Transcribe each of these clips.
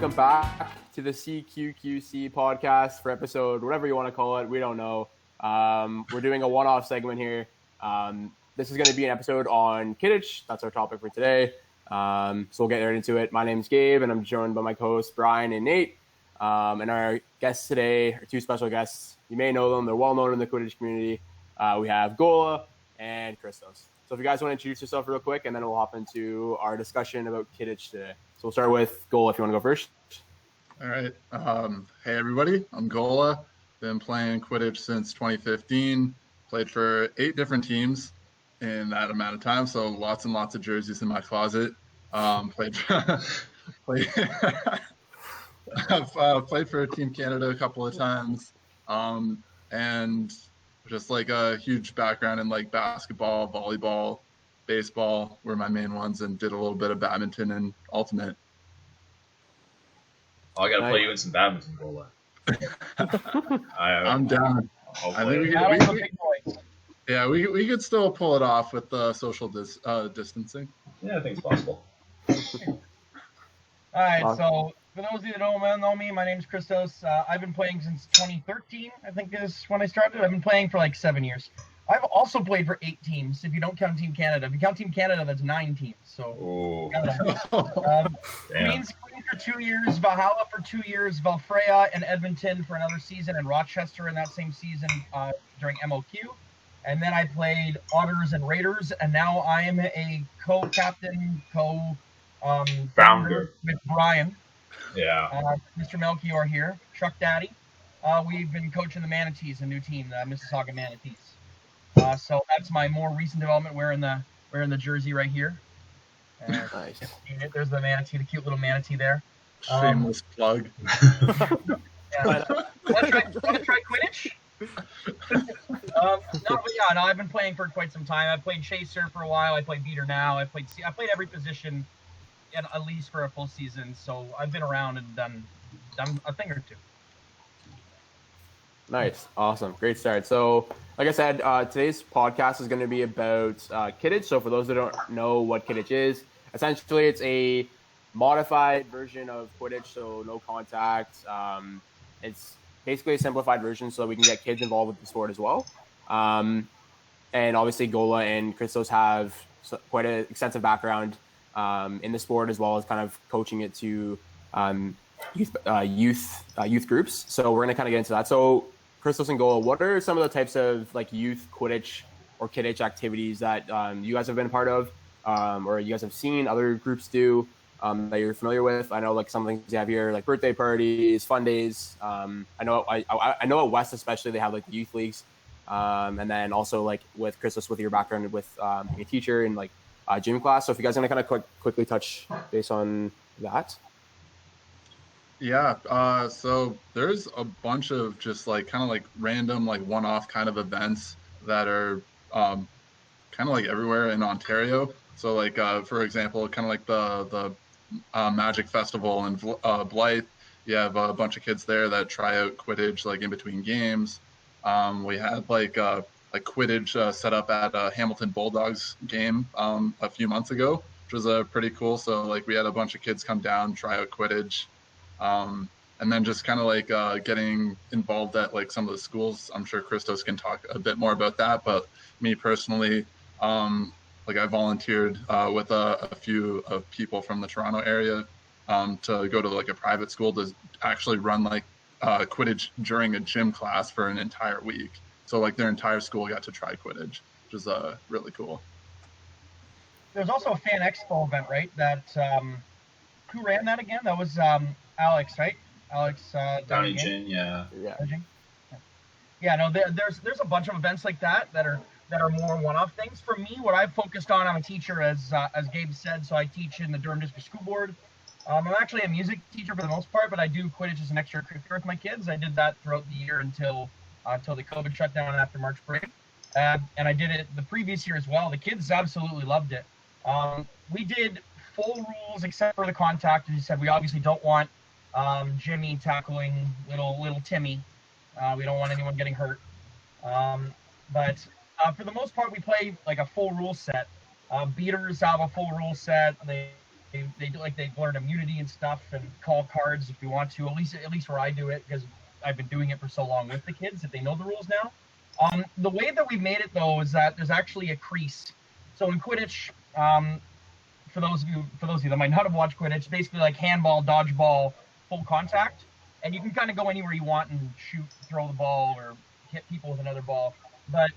welcome back to the CQQC podcast for episode, whatever you want to call it. We don't know. We're doing a one-off segment here. This is going to be an episode on Kidditch. That's our topic for today. So we'll get right into it. My name's Gabe, and I'm joined by my co-hosts Brian and Nate. And our guests today are two special guests. You may know them. They're well-known in the Quidditch community. We have Golla and Christos. So if you guys want to introduce yourself real quick, and then we'll hop into our discussion about Kidditch today. So we'll start with Golla if you want to go first. All right. Hey, everybody. I'm Golla. Been playing Quidditch since 2015. Played for 8 different teams in that amount of time, so lots and lots of jerseys in my closet. Played I've played for Team Canada a couple of times, and just like a huge background in like basketball, volleyball, baseball were my main ones, and did a little bit of badminton and ultimate. I gotta play you in some badminton, Golla. I'm down. I think we could still pull it off with the social distancing. Yeah, I think it's possible. All right, so for those of you that don't know me, my name is Christos. I've been playing since 2013, I think is when I started. I've been playing for like 7 years. I've also played for 8 teams, if you don't count Team Canada. If you count Team Canada, that's 9 teams. So, Queens for 2 years, Valhalla for 2 years, Valfreya and Edmonton for another season, and Rochester in that same season during MOQ. And then I played Otters and Raiders, and now I am a co-captain, founder with Brian. Yeah. Mr. Melchior here, Truck Daddy. We've been coaching the Manatees, a new team, the Mississauga Manatees. So that's my more recent development. Wearing the jersey right here. Nice. There's the manatee, the cute little manatee there. Shameless plug. Want to try Quidditch? I've been playing for quite some time. I played Chaser for a while. I played Beater now. I played every position at least for a full season. So I've been around and done a thing or two. Nice. Awesome. Great start. So, like I said, today's podcast is going to be about Kidditch. So for those that don't know what Kidditch is, essentially it's a modified version of Quidditch, so no contact. It's basically a simplified version so we can get kids involved with the sport as well. And obviously Golla and Christos have quite an extensive background in the sport, as well as kind of coaching it to youth groups. So we're going to kind of get into that. So Christos and Golla, what are some of the types of like youth Quidditch or Kidditch activities that you guys have been a part of, or you guys have seen other groups do that you're familiar with? I know like some things you have here, like birthday parties, fun days. I know at West especially they have like the youth leagues, and then also like with Christos with your background with being a teacher in like gym class. So if you guys are gonna kind of quickly touch base on that. Yeah, so there's a bunch of just like kind of like random like one-off kind of events that are kind of like everywhere in Ontario. So like for example, kind of like the Magic Festival in Blythe, you have a bunch of kids there that try out Quidditch like in between games. We had like Quidditch set up at a Hamilton Bulldogs game a few months ago, which was pretty cool. So like we had a bunch of kids come down, try out Quidditch. And then just kind of like getting involved at like some of the schools. I'm sure Christos can talk a bit more about that, but me personally, like I volunteered with a few of people from the Toronto area to go to like a private school to actually run like Quidditch during a gym class for an entire week. So like their entire school got to try Quidditch, which is really cool. There's also a Fan Expo event, right? That who ran that again? That was Alex, right? Alex Downington, yeah. Yeah, no, there's a bunch of events like that are more one-off things. For me, what I've focused on, I'm a teacher, as Gabe said, so I teach in the Durham District School Board. I'm actually a music teacher for the most part, but I do Quidditch as an extracurricular with my kids. I did that throughout the year until the COVID shutdown after March break. And I did it the previous year as well. The kids absolutely loved it. We did full rules except for the contact. As you said, we obviously don't want Jimmy tackling little Timmy. We don't want anyone getting hurt. But for the most part, we play like a full rule set. Beaters have a full rule set. they do like they learn immunity and stuff and call cards if you want to. At least where I do it, because I've been doing it for so long with the kids that they know the rules now. The way that we made it though is that there's actually a crease. So in Quidditch, for those of you that might not have watched Quidditch, basically like handball, dodgeball, full contact, and you can kind of go anywhere you want and shoot, throw the ball, or hit people with another ball. But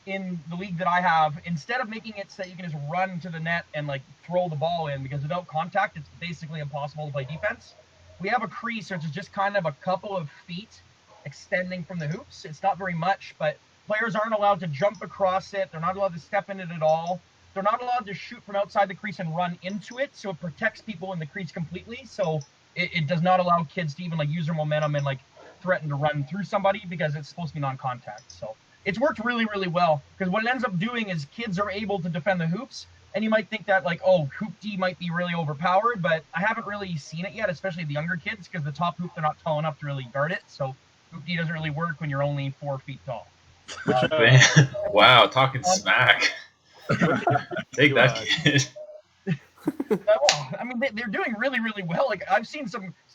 in the league that I have, instead of making it so that you can just run to the net and like throw the ball in, because without contact it's basically impossible to play defense, we have a crease which is just kind of a couple of feet extending from the hoops. It's not very much, but players aren't allowed to jump across it. They're not allowed to step in it at all. They're not allowed to shoot from outside the crease and run into it, so it protects people in the crease completely. So it does not allow kids to even like use their momentum and like threaten to run through somebody, because it's supposed to be non-contact. So it's worked really, really well, because what it ends up doing is kids are able to defend the hoops, and you might think that like, oh, hoop D might be really overpowered, but I haven't really seen it yet, especially the younger kids, because the top hoop, they're not tall enough to really guard it. So hoop D doesn't really work when you're only 4 feet tall. Wow, talking smack. Take that, kid. I mean, they're doing really, really well. Like I've seen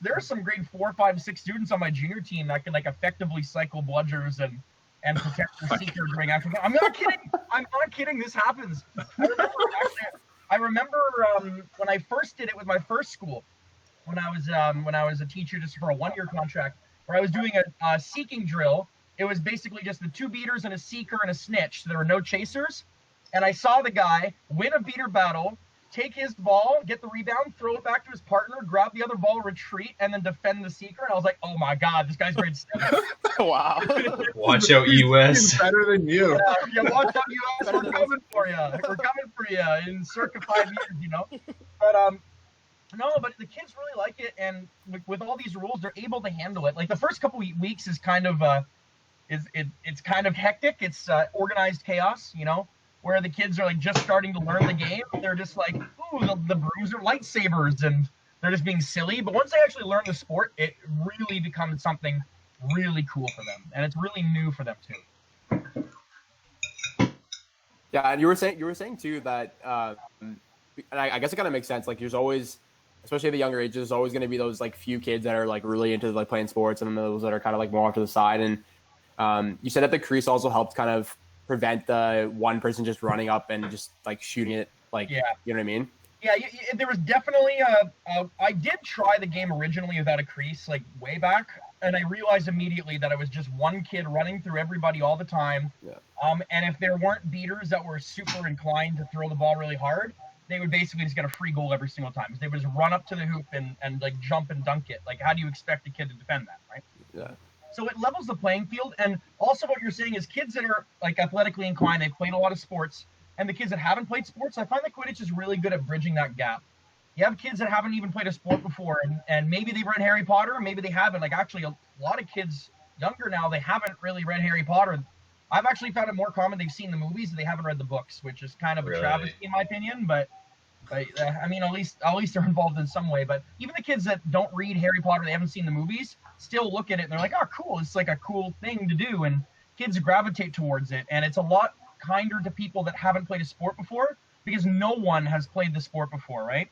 there are some grade 4, 5, 6 students on my junior team that can like effectively cycle bludgers and protect the seeker during action. I'm not kidding. This happens. I remember when I first did it with my first school, when I was a teacher just for a 1-year contract, where I was doing a seeking drill. It was basically just the 2 beaters and a seeker and a snitch. So there were no chasers. And I saw the guy win a beater battle, take his ball, get the rebound, throw it back to his partner, grab the other ball, retreat, and then defend the seeker. And I was like, oh my God, this guy's grade 7. Wow. Watch out, US. He's better than you. Yeah, watch out, US. We're coming for you. We're coming for you in circa 5 years, you know? But, no, but the kids really like it. And with all these rules, they're able to handle it. Like the first couple weeks is kind of, it's kind of hectic. It's organized chaos, you know, where the kids are like just starting to learn the game. They're just like, ooh, the brooms are lightsabers, and they're just being silly. But once they actually learn the sport, it really becomes something really cool for them, and it's really new for them too. Yeah, and you were saying too that, and I guess it kind of makes sense. Like, there's always, especially at the younger ages, there's always going to be those like few kids that are like really into like playing sports, and then those that are kind of like more off to the side. And you said that the crease also helped kind of prevent the one person just running up and just like shooting it, like, Yeah. You know what I mean? Yeah, there was definitely I did try the game originally without a crease, like way back, and I realized immediately that it was just one kid running through everybody all the time. Yeah. And if there weren't beaters that were super inclined to throw the ball really hard, they would basically just get a free goal every single time. They would just run up to the hoop and like jump and dunk it. Like, how do you expect a kid to defend that, right? Yeah. So it levels the playing field. And also what you're saying is kids that are like athletically inclined, they've played a lot of sports, and the kids that haven't played sports, I find that Quidditch is really good at bridging that gap. You have kids that haven't even played a sport before, and maybe they've read Harry Potter, maybe they haven't. Like, actually, a lot of kids younger now, they haven't really read Harry Potter. I've actually found it more common they've seen the movies and they haven't read the books, which is kind of a travesty in my opinion. But I mean, at least they're involved in some way. But even the kids that don't read Harry Potter, they haven't seen the movies, still look at it and they're like, oh, cool. It's like a cool thing to do. And kids gravitate towards it. And it's a lot kinder to people that haven't played a sport before, because no one has played the sport before, right?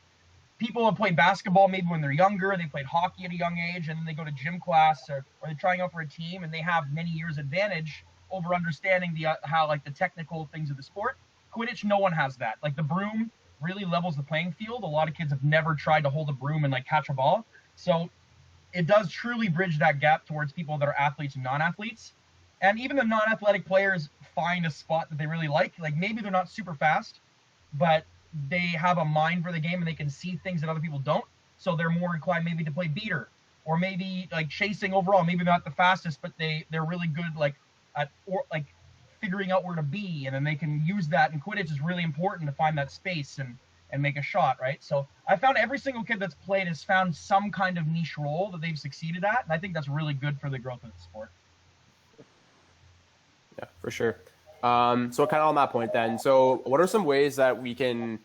People have played basketball maybe when they're younger, they played hockey at a young age, and then they go to gym class or they're trying out for a team, and they have many years advantage over understanding how like the technical things of the sport. Quidditch, no one has that. Like, the broom really levels the playing field. A lot of kids have never tried to hold a broom and like catch a ball. So it does truly bridge that gap towards people that are athletes and non-athletes. And even the non-athletic players find a spot that they really like. Like, maybe they're not super fast, but they have a mind for the game and they can see things that other people don't. So they're more inclined maybe to play beater, or maybe like chasing overall. Maybe not the fastest, but they're really good like at like figuring out where to be, and then they can use that. And Quidditch is really important to find that space and make a shot, right? So I found every single kid that's played has found some kind of niche role that they've succeeded at, and I think that's really good for the growth of the sport. Yeah, for sure. So kind of on that point then, so what are some ways that we can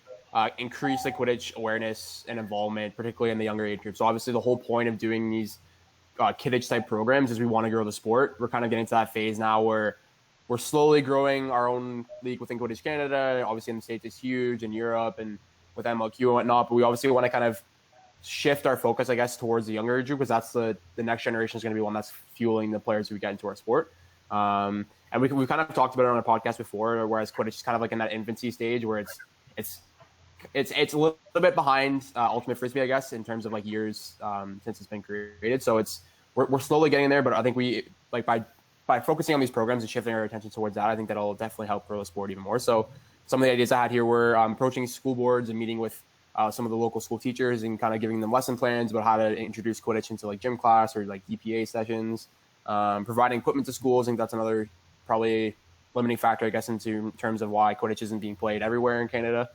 increase the Quidditch awareness and involvement, particularly in the younger age group? So obviously the whole point of doing these Kidditch type programs is we want to grow the sport. We're kind of getting to that phase now where we're slowly growing our own league within Quidditch Canada. Obviously in the States it's huge, in Europe, and with MLQ and whatnot, but we obviously want to kind of shift our focus, I guess, towards the younger age group, because that's the next generation is going to be one that's fueling the players who get into our sport. And we've kind of talked about it on our podcast before, whereas Quidditch is kind of like in that infancy stage where it's a little bit behind Ultimate Frisbee, I guess, in terms of like years since it's been created. So we're slowly getting there, but I think we like by focusing on these programs and shifting our attention towards that, I think that'll definitely help grow the sport even more. So some of the ideas I had here were approaching school boards and meeting with some of the local school teachers and kind of giving them lesson plans about how to introduce Quidditch into like gym class or like DPA sessions. Providing equipment to schools, I think that's another probably limiting factor, I guess, in terms of why Quidditch isn't being played everywhere in Canada.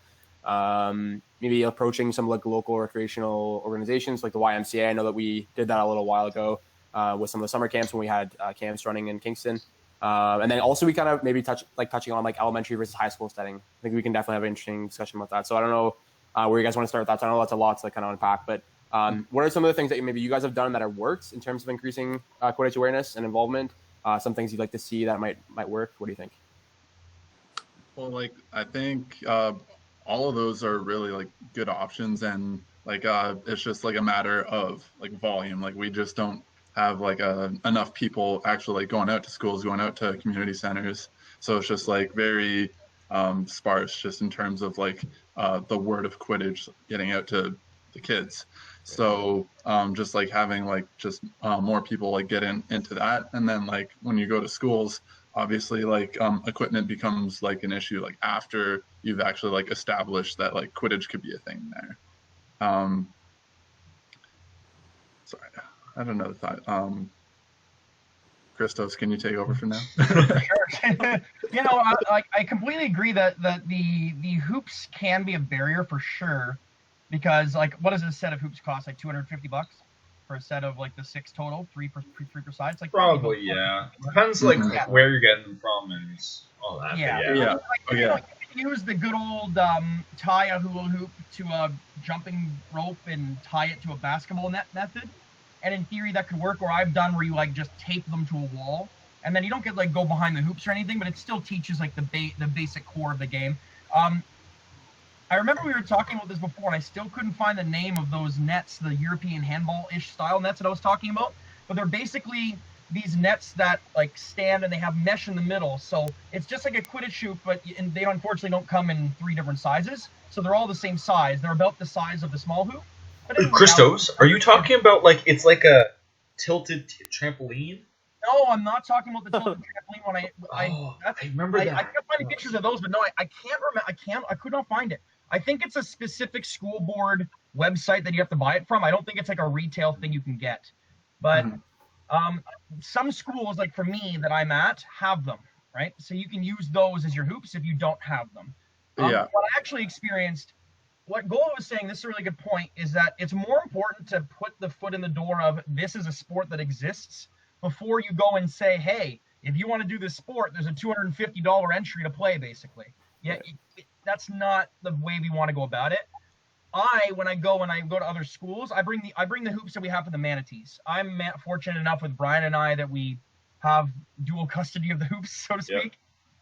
Maybe approaching some like local recreational organizations like the YMCA. I know that we did that a little while ago with some of the summer camps when we had camps running in Kingston. And then also we kind of maybe touching on like elementary versus high school setting. I think we can definitely have an interesting discussion about that. So I don't know where you guys want to start with that. So I know that's a lot to kind of unpack, but what are some of the things that maybe you guys have done that have worked in terms of increasing Quidditch awareness and involvement? Some things you'd like to see that might work. What do you think? Well, like I think all of those are really like good options, and like it's just like a matter of like volume. Like we just don't have like enough people actually like going out to schools, going out to community centers. So it's just like very sparse just in terms of like the word of Quidditch getting out to the kids. So just like having like just more people like get into that. And then like when you go to schools, obviously like equipment becomes like an issue like after you've actually like established that like Quidditch could be a thing there. Sorry, I had another thought. Christos, can you take over for now? Sure. I completely agree that the hoops can be a barrier for sure, because like what does a set of hoops cost? Like $250 for a set of like the 6 total, three per side. It's like Probably, yeah. Depends like where you're getting them from and all that. Yeah. You can use the good old tie a hula hoop to a jumping rope and tie it to a basketball net method. And in theory, that could work. Or I've done where you like just tape them to a wall, and then you don't get like go behind the hoops or anything, but it still teaches like the basic core of the game. I remember we were talking about this before, and I still couldn't find the name of those nets, the European handball-ish style nets that I was talking about. But they're basically these nets that like stand and they have mesh in the middle, so it's just like a Quidditch hoop, but they unfortunately don't come in 3 different sizes. So they're all the same size. They're about the size of the small hoop. Christos, are you talking about like it's like a tilted trampoline? No, I'm not talking about the tilted trampoline one. I remember that. I kept finding pictures of those, but no, I can't remember. I could not find it. I think it's a specific school board website that you have to buy it from. I don't think it's like a retail thing you can get. But some schools, like for me that I'm at, have them, right? So you can use those as your hoops if you don't have them. What I actually experienced, what Golla was saying, this is a really good point, is that it's more important to put the foot in the door of this is a sport that exists before you go and say, hey, if you want to do this sport, there's a $250 entry to play, basically. Yeah, that's not the way we want to go about it. When I go to other schools, I bring the hoops that we have for the manatees. I'm fortunate enough with Brian and I that we have dual custody of the hoops, so to speak.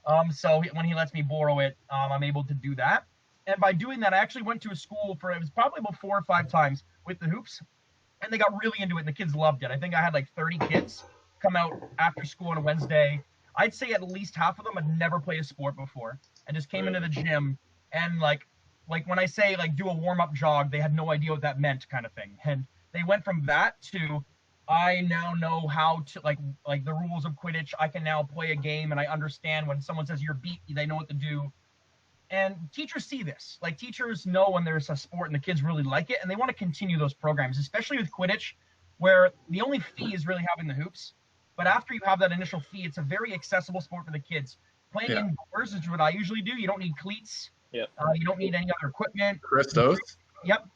Yep. So when he lets me borrow it, I'm able to do that. And by doing that, I actually went to a school it was probably about 4 or 5 times with the hoops, and they got really into it, and the kids loved it. I think I had like 30 kids come out after school on a Wednesday. I'd say at least half of them had never played a sport before and just came into the gym, and like when I say like do a warm-up jog, they had no idea what that meant, kind of thing. And they went from that to I now know how to like the rules of Quidditch. I can now play a game, and I understand when someone says you're beat, they know what to do. And teachers see this. Like teachers know when there's a sport and the kids really like it, and they want to continue those programs, especially with Quidditch, where the only fee is really having the hoops. But after you have that initial fee, it's a very accessible sport for the kids. Playing indoors is what I usually do. You don't need cleats. Yep. You don't need any other equipment. Christos? Yep.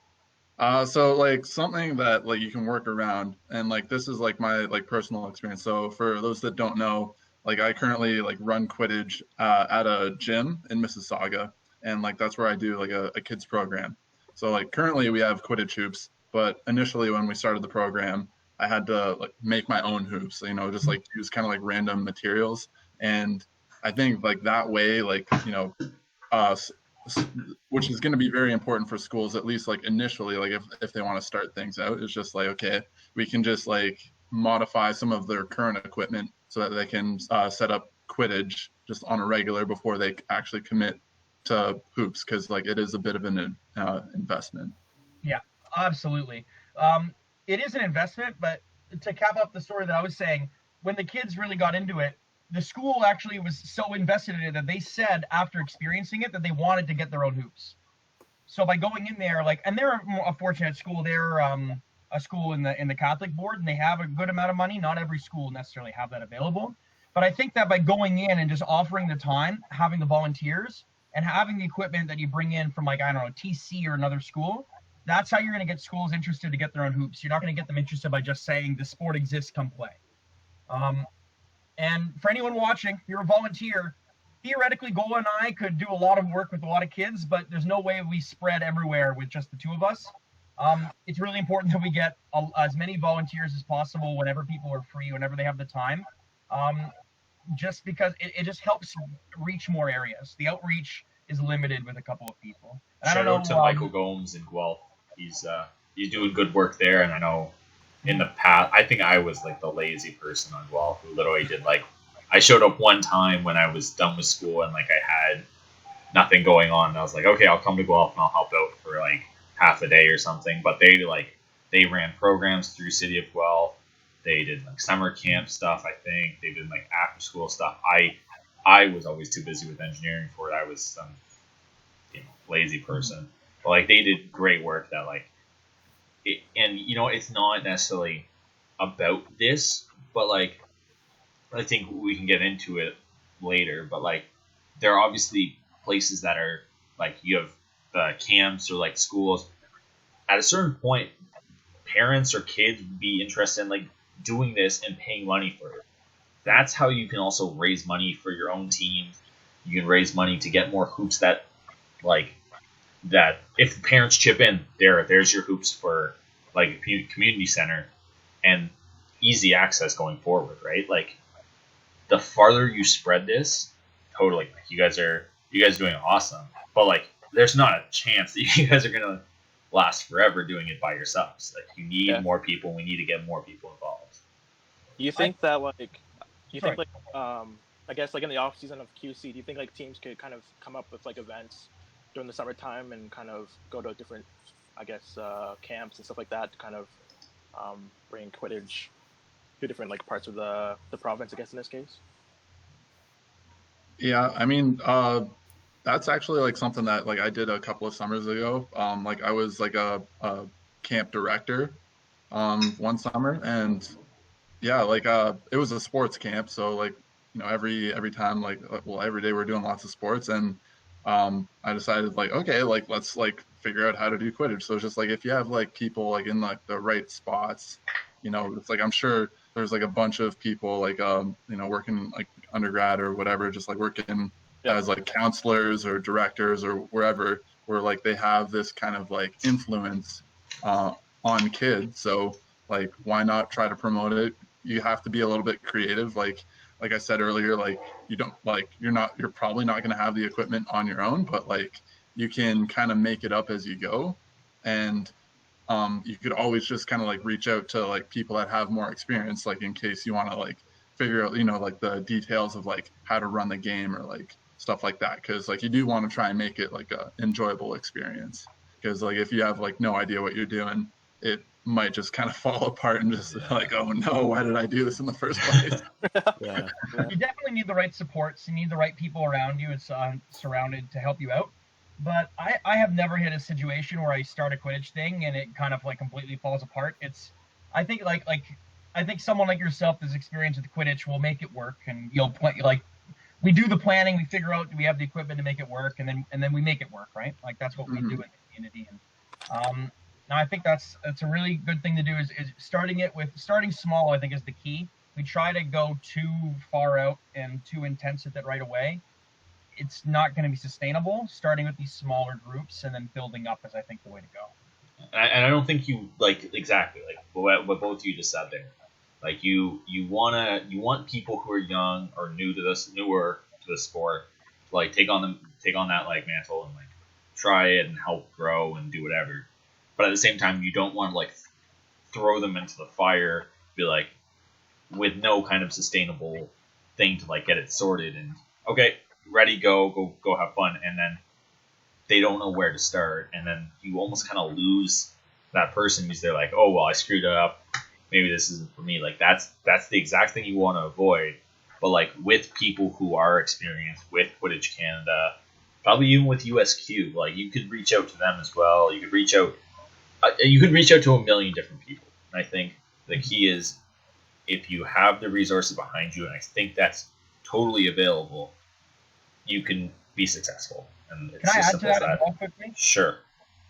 So like something that like you can work around, and like this is like my like personal experience. So for those that don't know, like I currently like run Quidditch at a gym in Mississauga, and like that's where I do like a kids program. So like currently we have Quidditch hoops, but initially when we started the program, I had to like make my own hoops, just like use kind of like random materials. And I think like that way, like, which is going to be very important for schools, at least like initially, like if they want to start things out. It's just like, okay, we can just like modify some of their current equipment so that they can set up Quidditch just on a regular before they actually commit to hoops, because like it is a bit of an investment. Yeah, absolutely. It is an investment, but to cap up the story that I was saying, when the kids really got into it, the school actually was so invested in it that they said after experiencing it that they wanted to get their own hoops. So by going in there, like, and they're a fortunate school. They're a school in the Catholic board, and they have a good amount of money. Not every school necessarily have that available, but I think that by going in and just offering the time, having the volunteers, and having the equipment that you bring in from, like, I don't know, TC or another school, that's how you're going to get schools interested to get their own hoops. You're not going to get them interested by just saying the sport exists, come play. And for anyone watching, you're a volunteer. Theoretically, Golla and I could do a lot of work with a lot of kids, but there's no way we spread everywhere with just the two of us. It's really important that we get as many volunteers as possible whenever people are free, whenever they have the time, just because it just helps reach more areas. The outreach is limited with a couple of people. And Shout I don't know, out to Michael Gomes in Guelph. He's doing good work there, and I know in the past, I think I was like the lazy person on Guelph who literally did like, I showed up one time when I was done with school and like I had nothing going on, and I was like, okay, I'll come to Guelph and I'll help out for like half a day or something. But they ran programs through City of Guelph. They did like summer camp stuff. I think they did like after school stuff. I was always too busy with engineering for it. I was some lazy person. But like they did great work that like, and it's not necessarily about this, but like I think we can get into it later. But like there are obviously places that are like you have camps or like schools. At a certain point, parents or kids would be interested in like doing this and paying money for it. That's how you can also raise money for your own team. You can raise money to get more hoops that if the parents chip in, there's your hoops for like a community center and easy access going forward, right? Like the farther you spread this, totally, like you guys are doing awesome. But like there's not a chance that you guys are gonna last forever doing it by yourselves. Like you need more people. We need to get more people involved. You think that I guess like in the off season of QC, do you think like teams could kind of come up with like events during the summertime and kind of go to different, I guess, camps and stuff like that to kind of bring Quidditch to different like parts of the province, I guess, in this case? Yeah, I mean, that's actually like something that like I did a couple of summers ago. Like I was like a camp director one summer, and yeah, like it was a sports camp, so like every time like every day we're doing lots of sports, and I decided like, okay, like let's like figure out how to do Quidditch. So it's just like if you have like people like in like the right spots, it's like I'm sure there's like a bunch of people like working like undergrad or whatever, just like working as like counselors or directors or wherever, where like they have this kind of like influence on kids. So like why not try to promote it? You have to be a little bit creative. Like I said earlier, like you're probably not going to have the equipment on your own, but like you can kind of make it up as you go. And you could always just kind of like reach out to like people that have more experience, like in case you want to like figure out, like the details of like how to run the game or like stuff like that. Cause like you do want to try and make it like a enjoyable experience. Cause like if you have like no idea what you're doing, it might just kind of fall apart and just like, oh no, why did I do this in the first place? Yeah. You definitely need the right supports. You need the right people around you and surrounded to help you out. But I have never hit a situation where I start a Quidditch thing and it kind of like completely falls apart. I think I think someone like yourself that's experienced with Quidditch will make it work, and you'll play like we do the planning, we figure out do we have the equipment to make it work, and then we make it work, right? Like that's what we do in the community. And now I think that's a really good thing to do is starting small. I think is the key. We try to go too far out and too intense with it right away. It's not going to be sustainable. Starting with these smaller groups and then building up is, I think, the way to go. And I don't think you like exactly like what both of you just said there. Like you want people who are young or newer to the sport, to like take on that like mantle and like try it and help grow and do whatever. But at the same time, you don't want to like throw them into the fire, be like, with no kind of sustainable thing to like get it sorted and okay, ready, go have fun, and then they don't know where to start, and then you almost kind of lose that person who's there like, oh well, I screwed up, maybe this isn't for me. Like that's the exact thing you want to avoid. But like with people who are experienced with Quidditch Canada, probably even with USQ, like you could reach out to them as well. You could reach out to a million different people. And I think the key is if you have the resources behind you, and I think that's totally available, you can be successful. And it's Can I as add to simple as that as well quickly? Sure.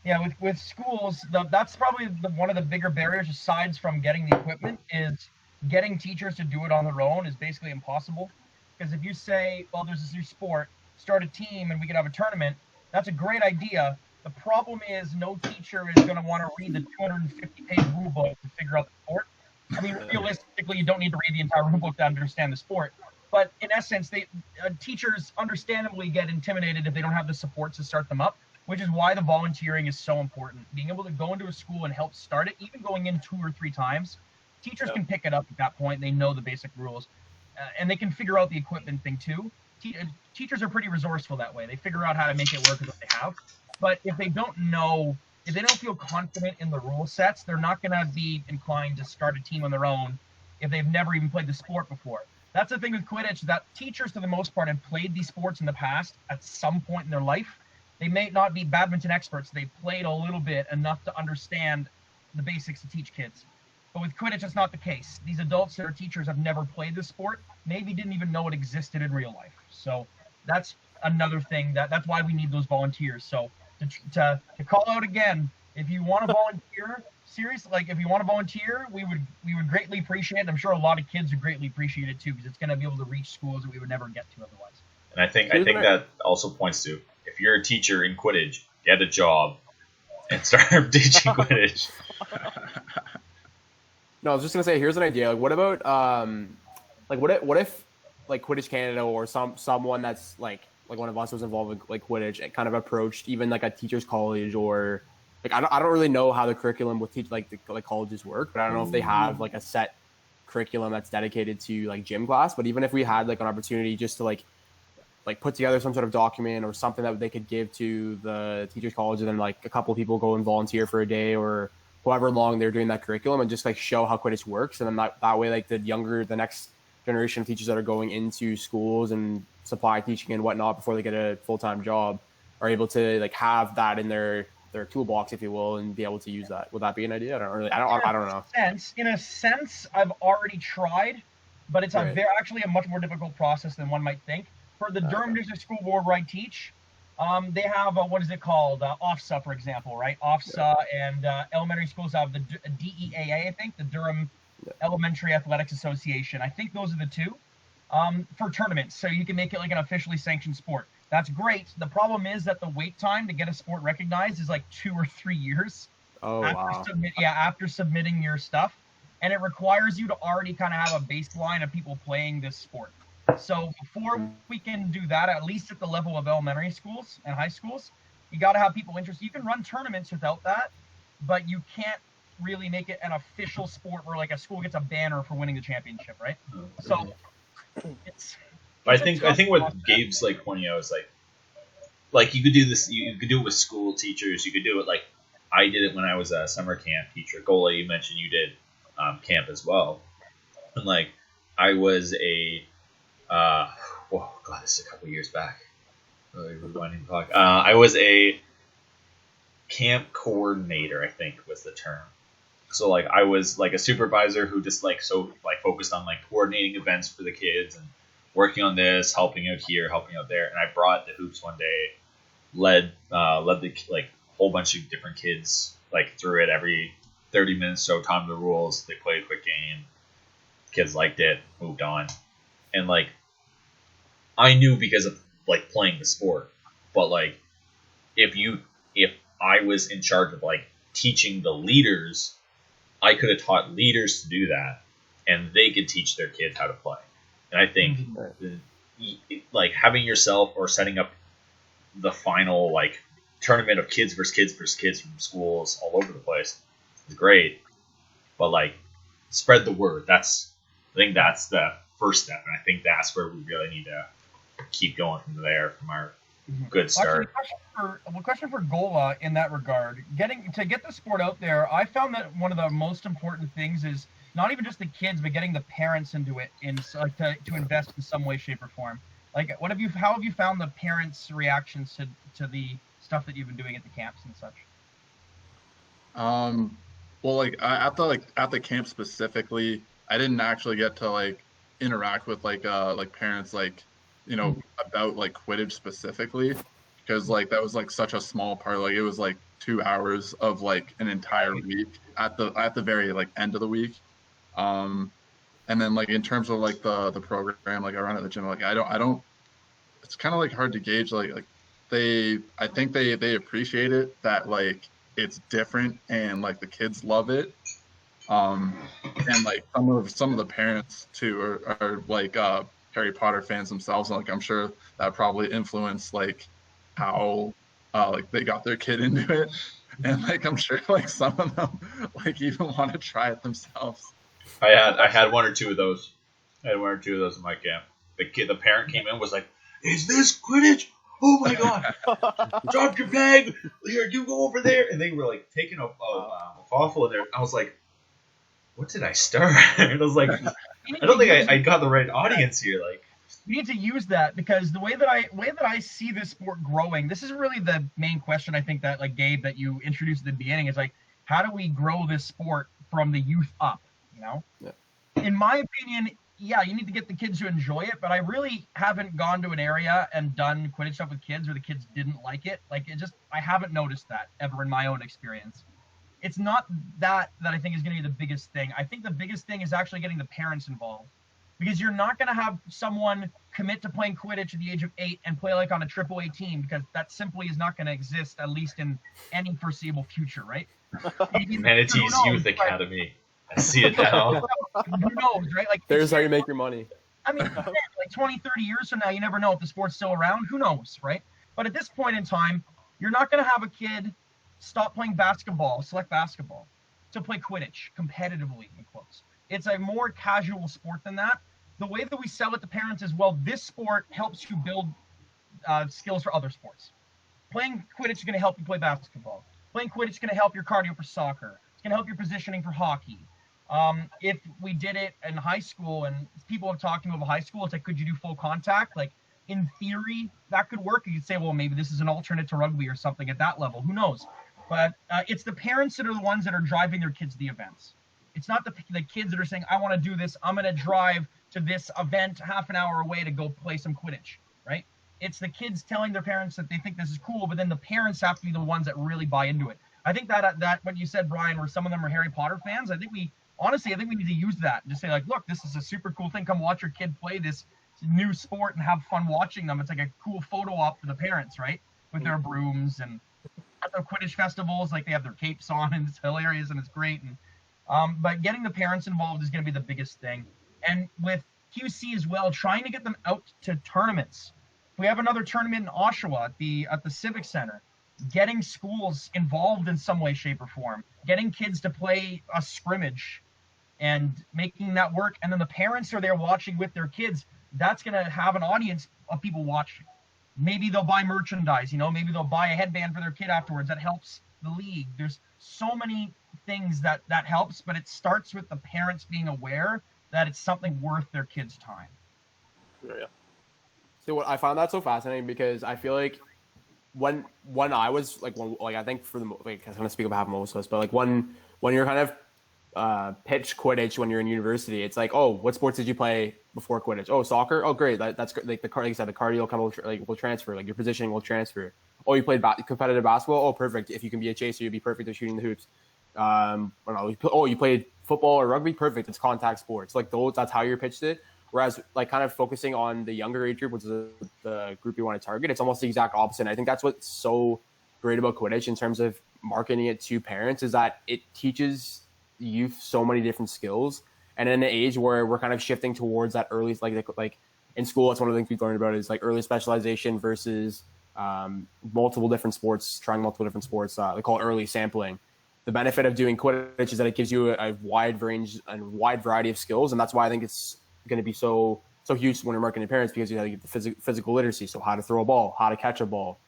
Yeah, with schools, that's probably one of the bigger barriers, aside from getting the equipment, is getting teachers to do it on their own is basically impossible. Because if you say, well, there's this new sport, start a team and we can have a tournament, that's a great idea. The problem is no teacher is going to want to read the 250-page rule book to figure out the sport. I mean, realistically, you don't need to read the entire rule book to understand the sport. But in essence, teachers understandably get intimidated if they don't have the support to start them up, which is why the volunteering is so important. Being able to go into a school and help start it, even going in 2 or 3 times, teachers can pick it up at that point. They know the basic rules, and they can figure out the equipment thing too. Teachers are pretty resourceful that way. They figure out how to make it work with what they have. But if they don't know, if they don't feel confident in the rule sets, they're not going to be inclined to start a team on their own if they've never even played the sport before. That's the thing with Quidditch, that teachers, for the most part, have played these sports in the past at some point in their life. They may not be badminton experts. They've played a little bit, enough to understand the basics to teach kids. But with Quidditch, it's not the case. These adults that are teachers have never played this sport, maybe didn't even know it existed in real life. So that's another thing. That's why we need those volunteers. So to call out again, if you want to volunteer, seriously, like if you want to volunteer, we would greatly appreciate it. I'm sure a lot of kids would greatly appreciate it too, because it's going to be able to reach schools that we would never get to otherwise. And I think that also points to, if you're a teacher in Quidditch, get a job and start teaching Quidditch. No, I was just gonna say, here's an idea. Like, what about what if like Quidditch Canada or someone that's like one of us was involved with like Quidditch and kind of approached even like a teacher's college, or like I don't really know how the curriculum with colleges work, but I don't know if they have like a set curriculum that's dedicated to like gym class. But even if we had like an opportunity just to like put together some sort of document or something that they could give to the teachers college, and then like a couple of people go and volunteer for a day or however long they're doing that curriculum, and just like show how Quidditch works. And then that way, like the next generation of teachers that are going into schools and supply teaching and whatnot before they get a full-time job are able to like have that in their toolbox, if you will, and be able to use that. Would that be an idea? I don't know. In a sense, I've already tried, but it's actually a much more difficult process than one might think. For the Durham District School Board where I teach, they have what is it called? OFSA, for example, right? OFSA, and elementary schools have the DEAA, I think, the Durham Elementary Athletics Association. I think those are the two for tournaments, so you can make it like an officially sanctioned sport. That's great. The problem is that the wait time to get a sport recognized is like 2 or 3 years. Oh, wow. After submitting your stuff, and it requires you to already kind of have a baseline of people playing this sport. So before we can do that, at least at the level of elementary schools and high schools, you got to have people interested. You can run tournaments without that, but you can't really make it an official sport where like a school gets a banner for winning the championship, right? So it's I think what Gabe's like pointing out is like you could do this. You could do it with school teachers. You could do it like I did it when I was a summer camp teacher. Golla, you mentioned you did camp as well, and like I was a this is a couple years back. Rewinding the clock. I was a camp coordinator, I think was the term. So like I was like a supervisor who just focused on like coordinating events for the kids and working on this, helping out here, helping out there. And I brought the hoops one day, led the like whole bunch of different kids like through it every 30 minutes. So taught them the rules. They played a quick game. Kids liked it, moved on. And like I knew because of like playing the sport, but like if I was in charge of like teaching the leaders, I could have taught leaders to do that, and they could teach their kids how to play. And I think like having yourself or setting up the final like tournament of kids versus kids from schools all over the place. It's great, but like spread the word. I think that's the first step, and I think that's where we really need to keep going from there, from our good start. Actually, question for Golla in that regard. To get the sport out there, I found that one of the most important things is not even just the kids, but getting the parents into it, to invest in some way, shape, or form. Like, how have you found the parents' reactions to the stuff that you've been doing at the camps and such? Well, like at the camp specifically, I didn't actually get to like interact with like parents like, you know, about like Quidditch specifically, because like that was like such a small part. Like it was like 2 hours of like an entire week at the very like end of the week. And then like in terms of like the program like I run at the gym, like I don't it's kind of like hard to gauge like I think they appreciate it, that like it's different and like the kids love it. And like some of the parents too are like Harry Potter fans themselves, and like I'm sure that probably influenced like how like they got their kid into it. And like I'm sure like some of them like even want to try it themselves. I had one or two of those. I had one or two of those in my camp. The parent came in, was like, "Is this Quidditch? Oh my god! Drop your bag! Here, you go over there!" And they were like taking a waffle in there. I was like, "What did I start?" And I was like, "I don't think I got the right audience here." Like, we need to use that, because the way that I see this sport growing, this is really the main question. I think that, like, Gabe, that you introduced at the beginning, is like, how do we grow this sport from the youth up? You know, in my opinion, yeah, you need to get the kids to enjoy it, but I really haven't gone to an area and done Quidditch stuff with kids where the kids didn't like it. Like, I haven't noticed that ever in my own experience. It's not that I think is going to be the biggest thing. I think the biggest thing is actually getting the parents involved, because you're not going to have someone commit to playing Quidditch at the age of 8 and play like on a AAA team, because that simply is not going to exist, at least in any foreseeable future, right? Manatee's Youth Academy. I see it now. Who knows, right? Like, There's how you make your money. I mean, like 20, 30 years from now, you never know if the sport's still around. Who knows, right? But at this point in time, you're not going to have a kid stop playing basketball, select basketball, to play Quidditch competitively, in quotes. It's a more casual sport than that. The way that we sell it to parents is, well, this sport helps you build skills for other sports. Playing Quidditch is going to help you play basketball. Playing Quidditch is going to help your cardio for soccer. It's going to help your positioning for hockey. If we did it in high school, and people have talked about high school, it's like, could you do full contact? Like, in theory, that could work. You could say, well, maybe this is an alternate to rugby or something at that level. Who knows? But it's the parents that are the ones that are driving their kids to the events. It's not the kids that are saying, I want to do this. I'm going to drive to this event half an hour away to go play some Quidditch, right? It's the kids telling their parents that they think this is cool, but then the parents have to be the ones that really buy into it. I think that what you said, Brian, where some of them are Harry Potter fans, I think we need to use that and just say, like, look, this is a super cool thing. Come watch your kid play this new sport and have fun watching them. It's like a cool photo op for the parents, right? With their brooms, and at the Quidditch festivals, like, they have their capes on, and it's hilarious and it's great. And but getting the parents involved is going to be the biggest thing. And with QC as well, trying to get them out to tournaments. We have another tournament in Oshawa at the Civic Center. Getting schools involved in some way, shape, or form. Getting kids to play a scrimmage and making that work. And then the parents are there watching with their kids. That's going to have an audience of people watching. Maybe they'll buy merchandise, maybe they'll buy a headband for their kid afterwards. That helps the league. There's so many things that helps, but it starts with the parents being aware that it's something worth their kids' time. Yeah. So what I found that so fascinating, because I feel like when I was like I think for the I kind of speak on behalf of most of us, but like when you're kind of pitch Quidditch when you're in university, it's like, oh, what sports did you play before Quidditch? Oh, soccer. Oh, great. That's great. Like like you said, the cardio will transfer. Like your positioning will transfer. Oh, you played competitive basketball. Oh, perfect. If you can be a chaser, you'd be perfect at shooting the hoops. You played football or rugby. Perfect. It's contact sports. Like that's how you're pitched it. Whereas, like, kind of focusing on the younger age group, which is the group you want to target, it's almost the exact opposite. And I think that's what's so great about Quidditch in terms of marketing it to parents, is that it teaches youth so many different skills. And in an age where we're kind of shifting towards that early, like in school, it's one of the things we've learned about is like early specialization versus multiple different sports, trying multiple different sports. They call it early sampling. The benefit of doing Quidditch is that it gives you a wide range and wide variety of skills, and that's why I think it's going to be so huge when you're marketing to parents, because you have to get the physical literacy. So how to throw a ball, how to catch a ball.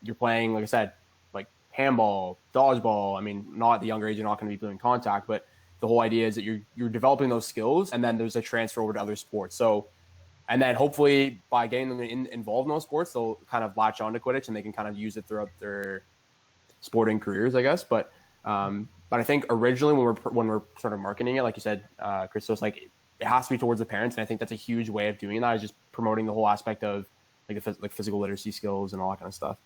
You're playing, like I said, like handball, dodgeball. I mean, not at the younger age, you're not going to be doing contact, but the whole idea is that you're developing those skills, and then there's a transfer over to other sports. So, and then hopefully by getting them involved in those sports, they'll kind of latch on to Quidditch and they can kind of use it throughout their sporting careers, I guess. But I think originally when we're sort of marketing it, like you said, Christos, like it has to be towards the parents, and I think that's a huge way of doing that, is just promoting the whole aspect of like physical literacy skills and all that kind of stuff.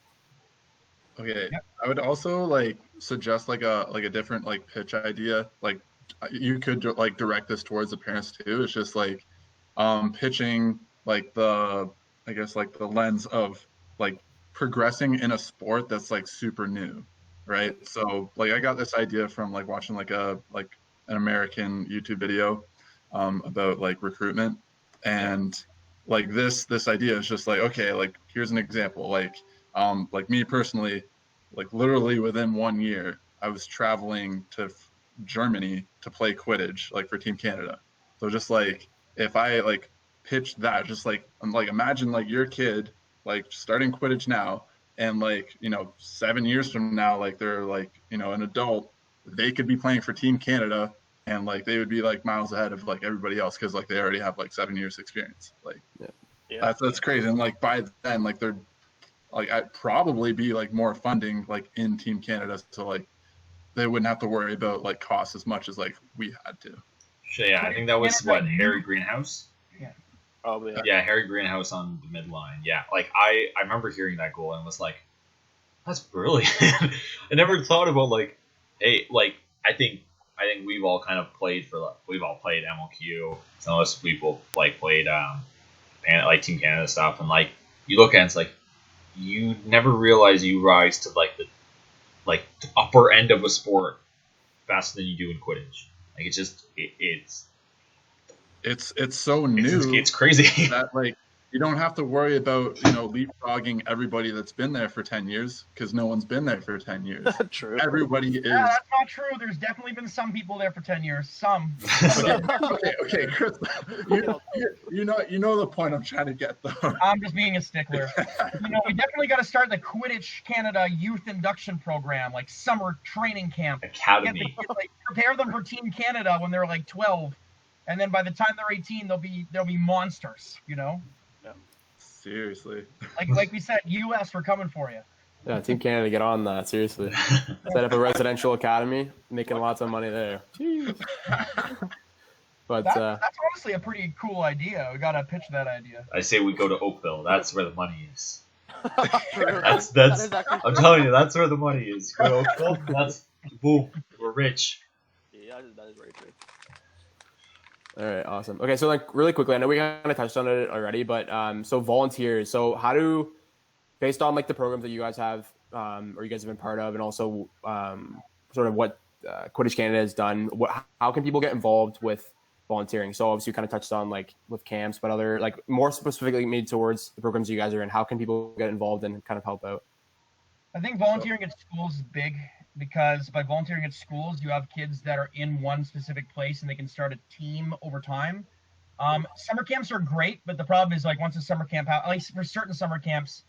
Okay, I would also like suggest like a different like pitch idea. Like you could like direct this towards the parents too. It's just like pitching like the lens of like progressing in a sport that's like super new, right? So like I got this idea from like watching like an American YouTube video about like recruitment, and like this idea is just like, okay, like here's an example. Like me personally, like literally within 1 year I was traveling to Germany to play Quidditch, like for Team Canada. So just like if I like pitched that, just like imagine like your kid like starting Quidditch now, and like 7 years from now, like they're like an adult, they could be playing for Team Canada, and like they would be like miles ahead of like everybody else because like they already have like 7 years experience. Like that's crazy. And like by then, like they're like I'd probably be like more funding like in Team Canada, so like they wouldn't have to worry about like costs as much as like we had to. So, yeah, I think that was what, Harry Greenhouse? Yeah. Oh, yeah. Yeah, Harry Greenhouse on the midline. Yeah, like I remember hearing that goal and was like, that's brilliant. I never thought about like, hey, like I think we've all kind of played we've all played MLQ. Some of us people like played like Team Canada stuff, and like you look at it, it's like you never realize you rise to like the upper end of a sport faster than you do in Quidditch. Like it's just it's so new. It's crazy that like you don't have to worry about leapfrogging everybody that's been there for 10 years, because no one's been there for 10 years. True. Everybody is. Yeah, that's not true. There's definitely been some people there for 10 years. Some. Okay, Chris, you know the point I'm trying to get though. I'm just being a stickler. We definitely got to start the Quidditch Canada Youth Induction Program, like summer training camp. Academy. Prepare them for Team Canada when they're like 12, and then by the time they're 18, they'll be monsters. Seriously. Like we said, US, we're coming for you. Yeah, Team Canada, get on that, seriously. Set up a residential academy, making lots of money there. But that's honestly a pretty cool idea. We gotta pitch that idea. I say we go to Oakville. That's where the money is. That's That is actually I'm telling you, that's where the money is. Go to Oakville. That's boom. We're rich. Yeah, that is very true. all right, awesome. Okay, so like really quickly, I know we kind of touched on it already, but so volunteers. So based on like the programs that you guys have or you guys have been part of, and also sort of what Quidditch Canada has done, how can people get involved with volunteering? So obviously you kind of touched on like with camps, but other like more specifically made towards the programs you guys are in. How can people get involved and kind of help out? I think volunteering at schools is big, because by volunteering at schools, you have kids that are in one specific place and they can start a team over time. Summer camps are great, but the problem is like once a summer camp, at least for certain summer camps,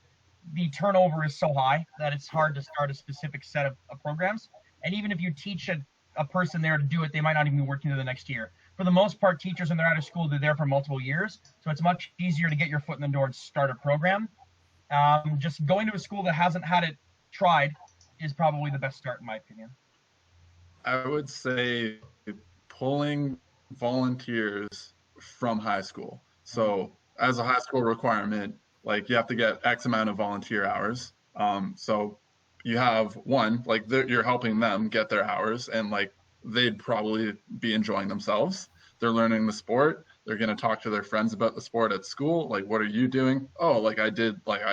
the turnover is so high that it's hard to start a specific set of programs. And even if you teach a person there to do it, they might not even be working there the next year. For the most part, teachers, when they're out of school, they're there for multiple years. So it's much easier to get your foot in the door and start a program. Just going to a school that hasn't had it tried is probably the best start, in my opinion. I would say pulling volunteers from high school. So as a high school requirement, like you have to get X amount of volunteer hours. So you have one, like you're helping them get their hours, and like they'd probably be enjoying themselves. They're learning the sport. They're going to talk to their friends about the sport at school. Like, what are you doing? Oh, like I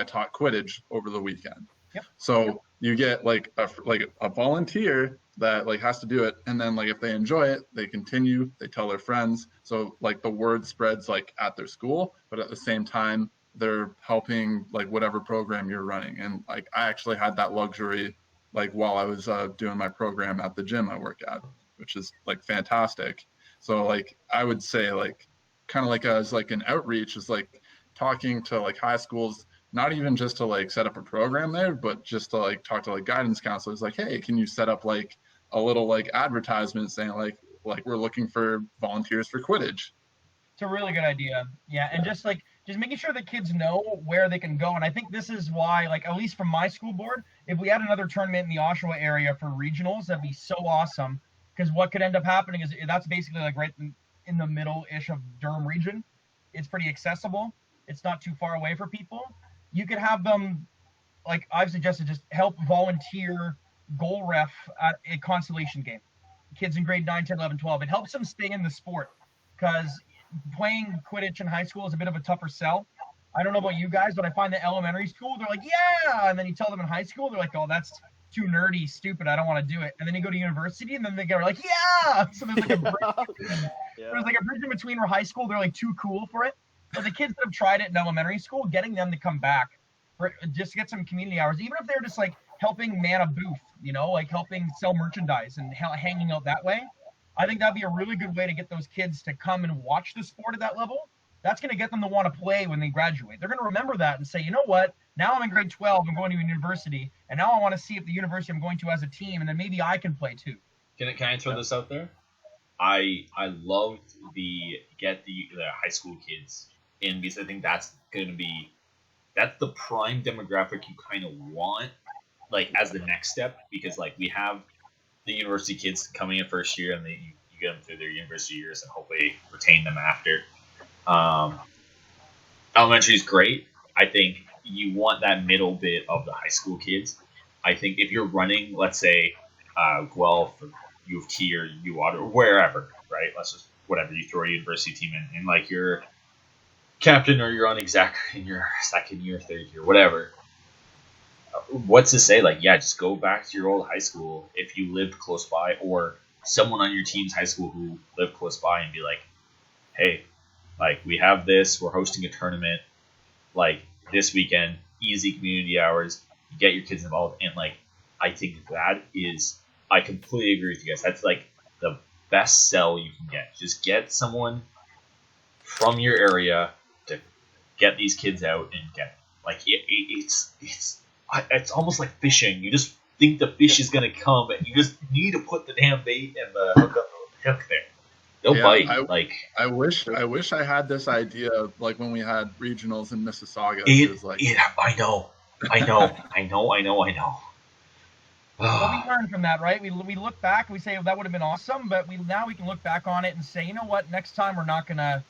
taught Quidditch over the weekend. Yep. So you get like a volunteer that like has to do it, and then like if they enjoy it, they continue, they tell their friends. So like the word spreads like at their school, but at the same time, they're helping like whatever program you're running. And like I actually had that luxury like while I was doing my program at the gym I work at, which is like fantastic. So like I would say like kind of like as like an outreach is like talking to like high schools, not even just to like set up a program there, but just to like talk to like guidance counselors, like, hey, can you set up like a little like advertisement saying like we're looking for volunteers for Quidditch. It's a really good idea. Yeah, and just making sure that kids know where they can go. And I think this is why, like at least from my school board, if we had another tournament in the Oshawa area for regionals, that'd be so awesome. Because what could end up happening is that's basically like right in the middle-ish of Durham region. It's pretty accessible. It's not too far away for people. You could have them, like I've suggested, just help volunteer goal ref at a constellation game. Kids in grade 9, 10, 11, 12. It helps them stay in the sport because playing Quidditch in high school is a bit of a tougher sell. I don't know about you guys, but I find that elementary school, they're like, yeah! And then you tell them in high school, they're like, oh, that's too nerdy, stupid, I don't want to do it. And then you go to university, and then they get like, yeah! So there's like a bridge. There's like a bridge in between where high school, they're like too cool for it. But the kids that have tried it in elementary school, getting them to come back, just to get some community hours, even if they're just like helping man a booth, you know, like helping sell merchandise and hanging out that way. I think that'd be a really good way to get those kids to come and watch the sport at that level. That's going to get them to want to play when they graduate. They're going to remember that and say, you know what? Now I'm in grade 12, I'm going to a university, and now I want to see if the university I'm going to as a team, and then maybe I can play too. Can I throw this out there? I love the high school kids in because I think that's the prime demographic you kind of want, like as the next step, because like we have the university kids coming in first year and you get them through their university years and hopefully retain them after. Elementary is great. I think you want that middle bit of the high school kids. I think if you're running, let's say, Guelph or U of T or UWater or wherever, right? Let's just whatever you throw a university team in, and like you're captain or you're on exec in your second year, third year, whatever. What's to say, like, yeah, just go back to your old high school if you lived close by, or someone on your team's high school who lived close by, and be like, hey, like, we have this, we're hosting a tournament, like, this weekend, easy community hours, get your kids involved, and, like, I think I completely agree with you guys, that's, like, the best sell you can get. Just get someone from your area to get these kids out and get, like, it's almost like fishing. You just think the fish is gonna come, and you just need to put the damn bait and the hook there. They'll bite. I wish I had this idea like when we had regionals in Mississauga. I know. Well, we learned from that, right? We look back and we say, oh, that would have been awesome, but now we can look back on it and say, you know what? Next time we're not gonna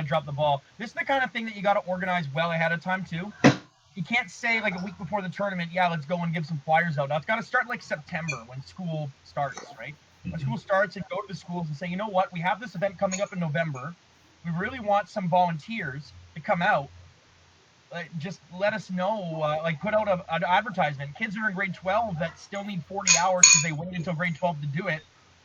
drop the ball. This is the kind of thing that you got to organize well ahead of time too. You can't say like a week before the tournament, yeah, let's go and give some flyers out. Now it's got to start like September when school starts, right? When school starts, and go to the schools and say, you know what, we have this event coming up in November. We really want some volunteers to come out. Just let us know, like put out an advertisement. Kids are in grade 12 that still need 40 hours because they waited until grade 12 to do it.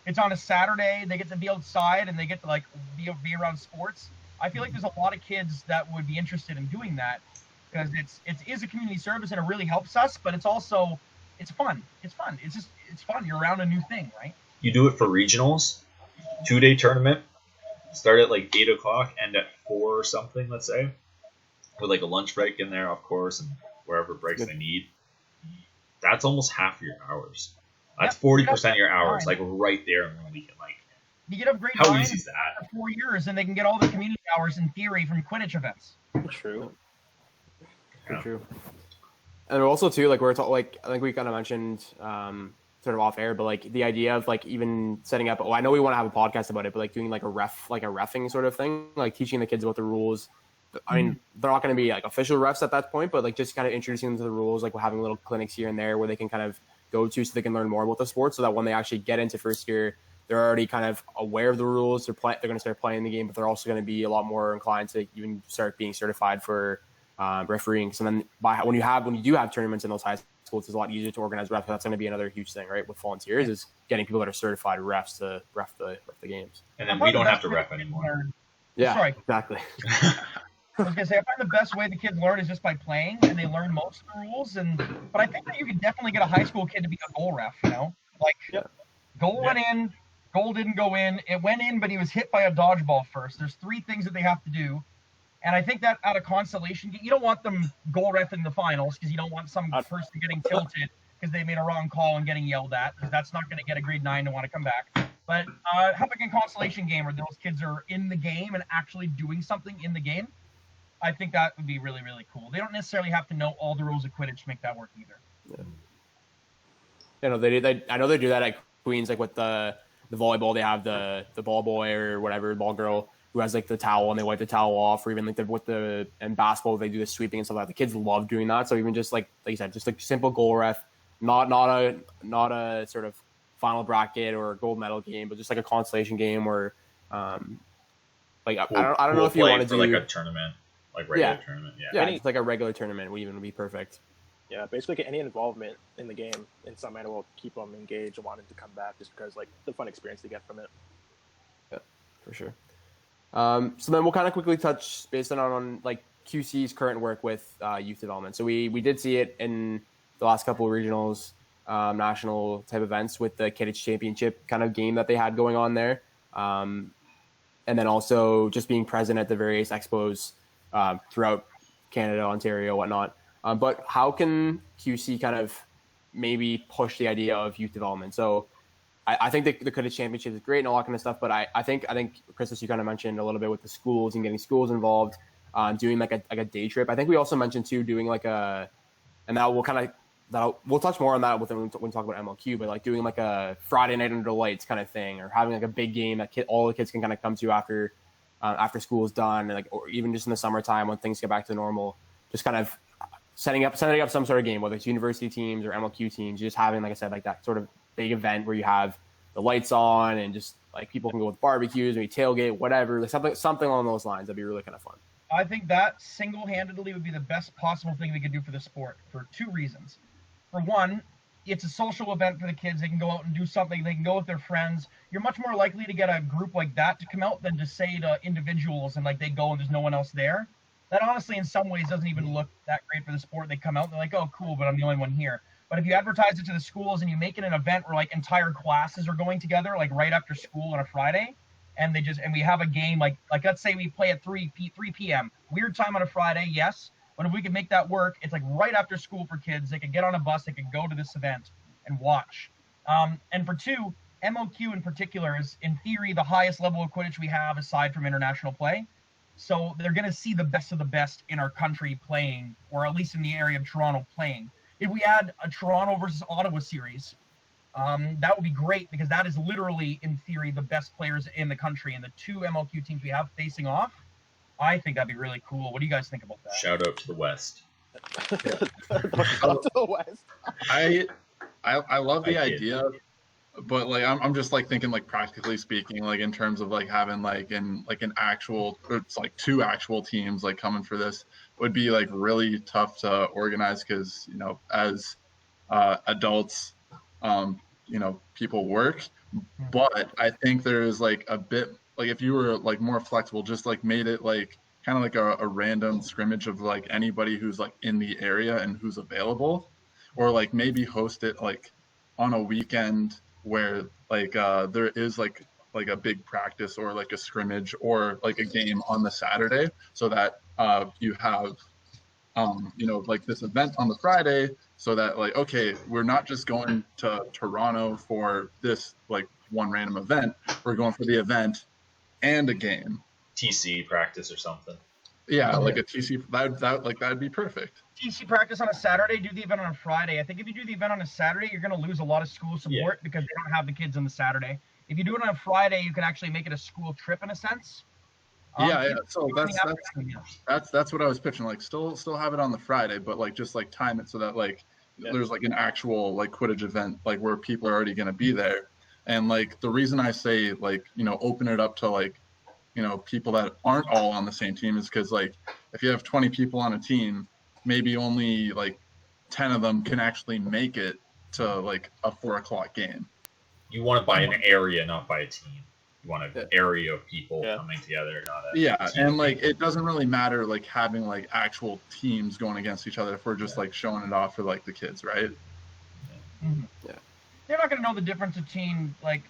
It's on a Saturday. They get to be outside and they get to like be around sports. I feel like there's a lot of kids that would be interested in doing that. Because it is a community service and it really helps us, but it's fun. It's fun. It's fun. You're around a new thing, right? You do it for regionals, 2-day tournament, start at like 8 o'clock, end at 4 or something, let's say, with like a lunch break in there, of course, and wherever breaks they need. That's almost half your hours. That's 40% of your hours, like right there in one weekend. Like, you get upgrade how easy is that? For 4 years, and they can get all the community hours in theory from Quidditch events. True. Yeah. True. And also too, like I think we kind of mentioned sort of off air, but like the idea of like even setting up. Oh, I know we want to have a podcast about it, but like doing like a reffing sort of thing, like teaching the kids about the rules. I mean, they're not going to be like official refs at that point, but like just kind of introducing them to the rules, like we're having little clinics here and there where they can kind of go to so they can learn more about the sport, so that when they actually get into first year, they're already kind of aware of the rules. They're going to start playing the game, but they're also going to be a lot more inclined to even start being certified for refereeing. So then when you do have tournaments in those high schools, it's a lot easier to organize refs. That's going to be another huge thing, right? With volunteers is getting people that are certified refs to ref the games. And then we don't have to ref anymore. Yeah, Sorry. Exactly. I was gonna say I find the best way the kids learn is just by playing, and they learn most of the rules. But I think that you could definitely get a high school kid to be a goal ref. Like Yep. goal went in, goal didn't go in. It went in, but he was hit by a dodgeball first. There's 3 things that they have to do. And I think that out of consolation, you don't want them goal refing the finals because you don't want some person getting tilted because they made a wrong call and getting yelled at, because that's not going to get a grade 9 to want to come back. But having a consolation game where those kids are in the game and actually doing something in the game, I think that would be really, really cool. They don't necessarily have to know all the rules of Quidditch to make that work either. I know they do that at Queens, like with the volleyball. They have the ball boy or whatever, ball girl, who has like the towel and they wipe the towel off, or even like and basketball they do the sweeping and stuff like that. The kids love doing that. So even just like you said, just like simple goal ref, not a sort of final bracket or gold medal game, but just like a consolation game where I don't know if you want to do like a tournament, like regular tournament. Yeah, it's like a regular tournament would even be perfect. Yeah, basically any involvement in the game in some manner will keep them engaged and wanting to come back, just because like the fun experience they get from it. Yeah, for sure. So then we'll kind of quickly touch based on like QC's current work with youth development. So we did see it in the last couple of regionals, national type events with the Kidditch championship kind of game that they had going on there. And then also just being present at the various expos throughout Canada, Ontario, whatnot. But how can QC kind of maybe push the idea of youth development? So I think the Quidditch Championship is great and all that kind of stuff, but I think Christos, you kind of mentioned a little bit with the schools and getting schools involved, doing like a day trip. I think we also mentioned too doing like we'll touch more on that when we talk about MLQ, but like doing like a Friday night under the lights kind of thing, or having like a big game that all the kids can kind of come to after school's done, and or even just in the summertime when things get back to normal, just kind of setting up some sort of game, whether it's university teams or MLQ teams, just having, like I said, like that sort of big event where you have the lights on and just like people can go with barbecues, maybe tailgate, whatever, like something along those lines. That'd be really kind of fun. I think that single-handedly would be the best possible thing we could do for the sport for 2 reasons. For one, it's a social event for the kids. They can go out and do something. They can go with their friends. You're much more likely to get a group like that to come out than to say to individuals and like they go and there's no one else there. That honestly, in some ways, doesn't even look that great for the sport. They come out, they're like, oh, cool, but I'm the only one here. But if you advertise it to the schools and you make it an event where like entire classes are going together, like right after school on a Friday, and we have a game like let's say we play at 3 p.m. Weird time on a Friday, yes. But if we can make that work, it's like right after school for kids. They can get on a bus, they can go to this event and watch. And for 2, MLQ in particular is, in theory, the highest level of Quidditch we have aside from international play. So they're going to see the best of the best in our country playing, or at least in the area of Toronto playing. If we had a Toronto versus Ottawa series, that would be great, because that is literally, in theory, the best players in the country. And the 2 MLQ teams we have facing off, I think that'd be really cool. What do you guys think about that? Shout out to the West. Shout out to the West. I love the idea, but like I'm just like thinking like practically speaking, like in terms of like having like an actual, it's like 2 actual teams like coming for this would be like really tough to organize, because as adults, people work. But I think there's like a bit, like if you were like more flexible, just like made it like kind of like a random scrimmage of like anybody who's like in the area and who's available, or like maybe host it like on a weekend where like there is like a big practice or like a scrimmage or like a game on the Saturday, so that you have like this event on the Friday, so that like, okay, we're not just going to Toronto for this like one random event, we're going for the event and a game. TC practice or something. Yeah, like a TC, that'd be perfect. TC practice on a Saturday, do the event on a Friday. I think if you do the event on a Saturday, you're going to lose a lot of school support because they don't have the kids on the Saturday. If you do it on a Friday, you can actually make it a school trip in a sense. Yeah. So that's what I was pitching. Like, still have it on the Friday, but like just like time it so that like there's like an actual like Quidditch event, like where people are already going to be there. And like the reason I say like open it up to like people that aren't all on the same team is because like if you have 20 people on a team, maybe only like 10 of them can actually make it to like a 4 o'clock game. You want to buy an area, not buy a team. You want Yeah. an area of people Yeah. coming together, not a Yeah, team and of like people. it doesn't really matter like having like actual teams going against each other if we're just like showing it off for like the kids, right? Mhm. Yeah. They're not going to know the difference between like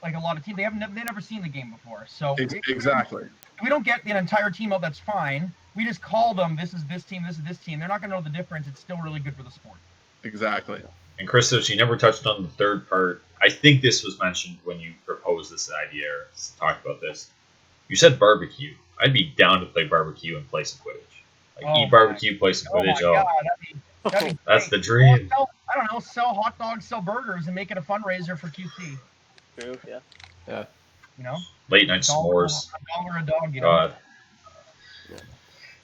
a lot of teams. They never seen the game before, so Exactly. if we don't get the entire team out, that's fine. We just call them. This is this team. This is this team. They're not going to know the difference. It's still really good for the sport. Exactly. And Christos, you never touched on the third part. I think this was mentioned when you proposed this idea or talked about this. You said barbecue. I'd be down to play barbecue in place of Quidditch. Like Oh eat barbecue, play some Oh my Quidditch. god, Oh, that'd be that's great. the dream. Well, I don't know, sell hot dogs, sell burgers, and make it a fundraiser for QC. True. Yeah. Yeah. You know, Late night $1 s'mores. a dog. You know. God.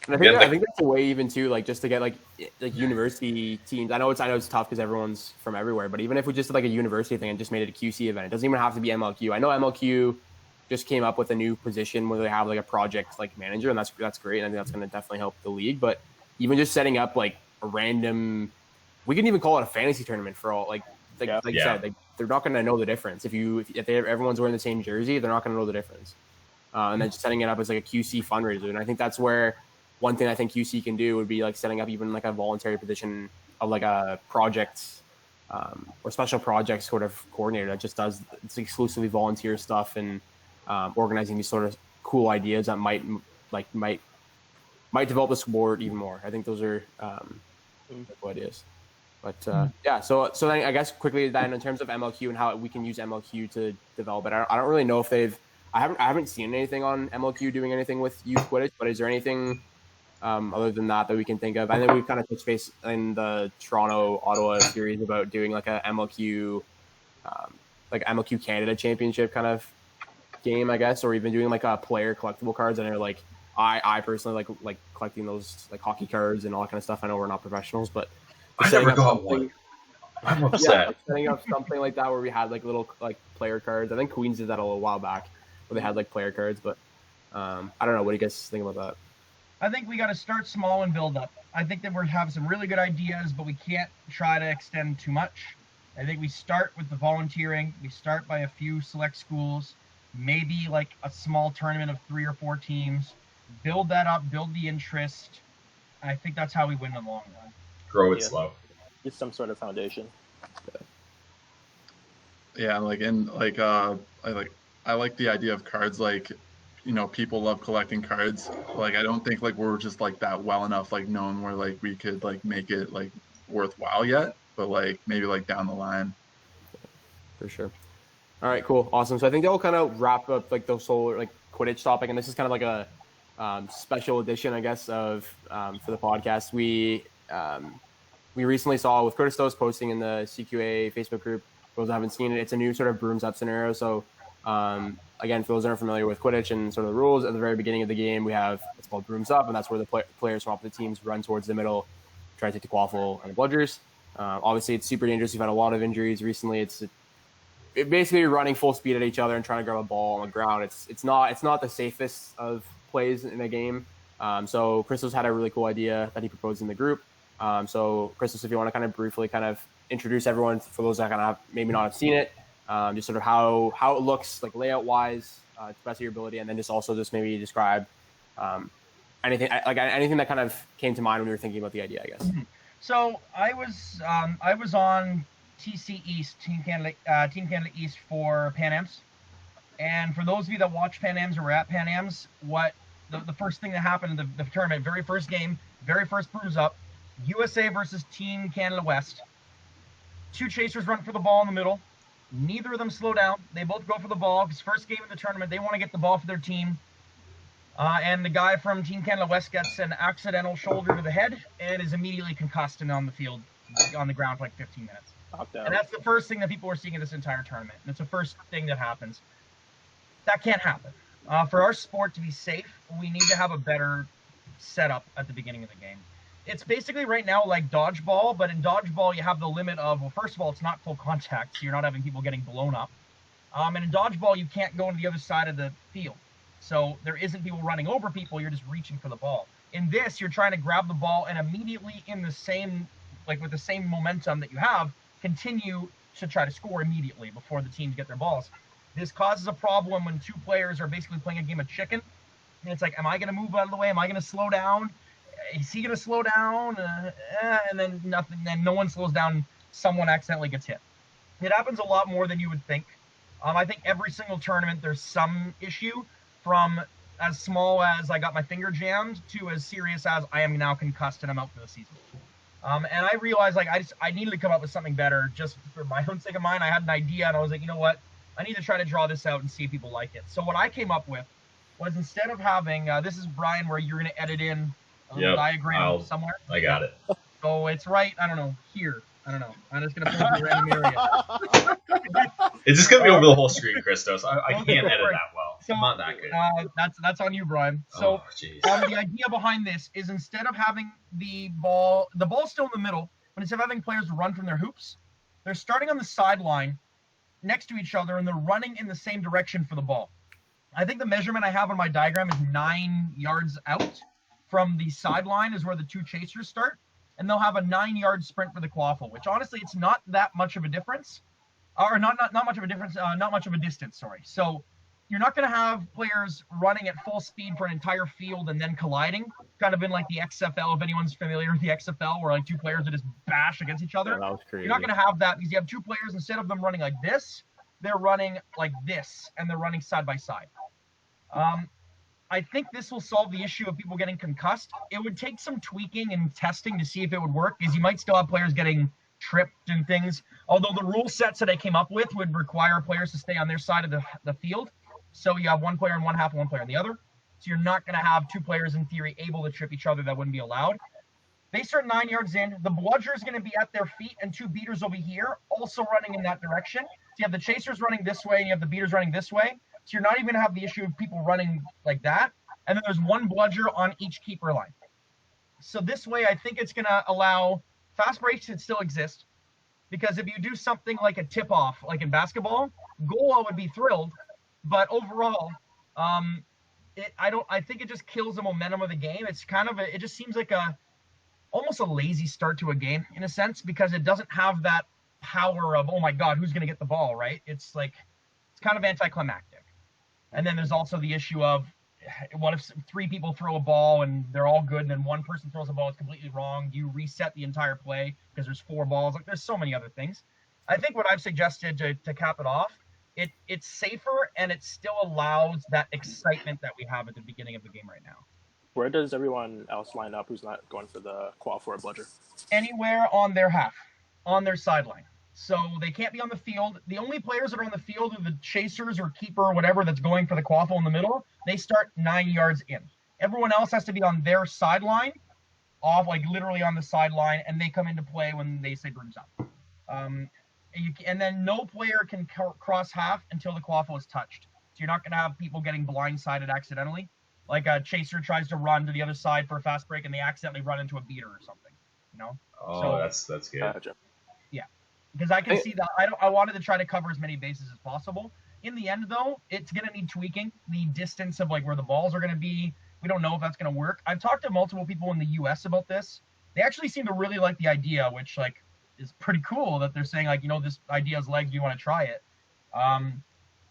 And I think that's a way even too, like just to get like university teams. I know it's tough because everyone's from everywhere, but even if we just did like a university thing and just made it a QC event, it doesn't even have to be MLQ. I know MLQ just came up with a new position where they have like a project like manager, and that's great. And I think that's going to definitely help the league. But even just setting up like a random, we can even call it a fantasy tournament for all like you said, like they're not going to know the difference if everyone's wearing the same jersey, they're not going to know the difference. And then just setting it up as like a QC fundraiser, and I think that's where one thing I think QC can do would be like setting up even like a voluntary position of like a project or special projects sort of coordinator that just does it's exclusively volunteer stuff and organizing these sort of cool ideas that might develop the sport even more. I think those are cool ideas. But yeah, so then I guess quickly then in terms of MLQ and how we can use MLQ to develop it, I don't really know if I haven't seen anything on MLQ doing anything with youth Quidditch, but is there anything other than that we can think of? I think we've kind of touched base in the Toronto-Ottawa series about doing like a MLQ, like MLQ Canada Championship kind of game, I guess, or even doing like a player collectible cards. And like I personally like collecting those like hockey cards and all that kind of stuff. I know we're not professionals, but I never got one. I'm upset. Yeah, like setting up something like that where we had like little like player cards. I think Queens did that a little while back where they had like player cards, but I don't know. What do you guys think about that? I think we got to start small and build up. I think that we have some really good ideas, but we can't try to extend too much. I think we start with the volunteering. We start by a few select schools, maybe like a small tournament of 3 or 4 teams. Build that up, build the interest. I think that's how we win in the long run. Grow it slow. Get some sort of foundation. Yeah, like and like I like the idea of cards. Like, you know, people love collecting cards. Like, I don't think like we're just like that well enough like known where like we could like make it like worthwhile yet. But like maybe like down the line. For sure. All right, cool, awesome. So I think that will kind of wrap up like the whole like Quidditch topic, and this is kind of like a special edition, I guess, of for the podcast. We recently saw with Christos posting in the CQA Facebook group. For those who haven't seen it, it's a new sort of brooms up scenario. So again, for those that aren't familiar with Quidditch and sort of the rules, at the very beginning of the game, we have it's called brooms up, and that's where the players from opposite teams run towards the middle, try to take the quaffle and the bludgers. Obviously, it's super dangerous. We've had a lot of injuries recently. It's basically running full speed at each other and trying to grab a ball on the ground. It's not the safest of plays in a game. So Christos had a really cool idea that he proposed in the group. So Christos, if you want to kind of briefly kind of introduce everyone for those that kind of maybe not have seen it, just sort of how it looks like layout wise, to the best of your ability, and then just maybe describe anything that kind of came to mind when you were thinking about the idea, I guess. So I was on TC East, Team Canada East for Pan Ams. And for those of you that watch Pan Ams or were at Pan Ams, what the first thing that happened in the tournament, very first game, very first brooms up, USA versus Team Canada West. 2 chasers run for the ball in the middle. Neither of them slow down. They both go for the ball because first game of the tournament, they want to get the ball for their team. And the guy from Team Canada West gets an accidental shoulder to the head and is immediately concussed and on the field, on the ground for like 15 minutes. And that's the first thing that people were seeing in this entire tournament. And it's the first thing that happens. That can't happen. For our sport to be safe, we need to have a better setup at the beginning of the game. It's basically right now like dodgeball, but in dodgeball you have the limit of, well, first of all, it's not full contact, so you're not having people getting blown up. And in dodgeball, you can't go to the other side of the field. So there isn't people running over people, you're just reaching for the ball. In this, you're trying to grab the ball and immediately in the same, like with the same momentum that you have, continue to try to score immediately before the teams get their balls. This causes a problem when two players are basically playing a game of chicken. And it's like, am I going to move out of the way? Am I going to slow down? Is he going to slow down? And then nothing. Then no one slows down. Someone accidentally gets hit. It happens a lot more than you would think. I think every single tournament there's some issue, from as small as I got my finger jammed to as serious as I am now concussed and I'm out for the season. And I realized like I needed to come up with something better just for my own sake of mine. I had an idea and I was like, you know what? I need to try to draw this out and see if people like it. So what I came up with was, instead of having this is Brian, where you're going to edit in a little diagram somewhere. I got it. So it's right, I don't know, here. I don't know. I'm just going to point to a random area. It's just gonna be over the whole screen, Christos. I can't edit right. that well. So, I'm not that good. That's on you, Brian. So the idea behind this is, instead of having the ball's still in the middle, but instead of having players run from their hoops, they're starting on the sideline next to each other and they're running in the same direction for the ball. I think the measurement I have on my diagram is 9 yards out from the sideline is where the two chasers start, and they'll have a 9-yard sprint for the quaffle, which honestly it's not that much of a difference. Or not much of a difference, not much of a distance, sorry. So you're not going to have players running at full speed for an entire field and then colliding. Kind of been like the XFL, if anyone's familiar with the XFL, where like two players are just bash against each other. Yeah, that was crazy. You're not going to have that, because you have two players, instead of them running like this, they're running like this, and they're running side by side. I think this will solve the issue of people getting concussed. It would take some tweaking and testing to see if it would work, because you might still have players getting tripped and things. Although the rule sets that I came up with would require players to stay on their side of the field. So you have one player in one half and one player in the other. So you're not going to have two players in theory able to trip each other. That wouldn't be allowed. They start 9 yards in. The bludger is going to be at their feet, and two beaters will be here, also running in that direction. So you have the chasers running this way, and you have the beaters running this way. So you're not even going to have the issue of people running like that. And then there's one bludger on each keeper line. So this way, I think it's going to allow fast breaks to still exist, because if you do something like a tip-off, like in basketball, Golla would be thrilled. But overall, I think it just kills the momentum of the game. It's kind of it just seems like almost a lazy start to a game in a sense, because it doesn't have that power of, oh my God, who's going to get the ball, right? It's kind of anticlimactic. And then there's also the issue of, what if 3 people throw a ball and they're all good, and then one person throws a ball that's completely wrong? Do you reset the entire play because there's 4 balls? Like, there's so many other things. I think what I've suggested to cap it off, it's safer, and it still allows that excitement that we have at the beginning of the game right now. Where does everyone else line up who's not going for the quaff for a bludger? Anywhere on their half, on their sideline. So they can't be on the field. The only players that are on the field are the chasers or keeper or whatever that's going for the quaffle in the middle. They start 9 yards in. Everyone else has to be on their sideline, off, like literally on the sideline, and they come into play when they say brooms up. And then no player can cross half until the quaffle is touched. So you're not going to have people getting blindsided accidentally. Like a chaser tries to run to the other side for a fast break, and they accidentally run into a beater or something. You know? Oh, that's good. Gotcha. Because I can see that I wanted to try to cover as many bases as possible. In the end, though, it's going to need tweaking. The distance of like where the balls are going to be, we don't know if that's going to work. I've talked to multiple people in the U.S. about this. They actually seem to really like the idea, which like is pretty cool that they're saying like, you know, this idea has legs. Do you want to try it?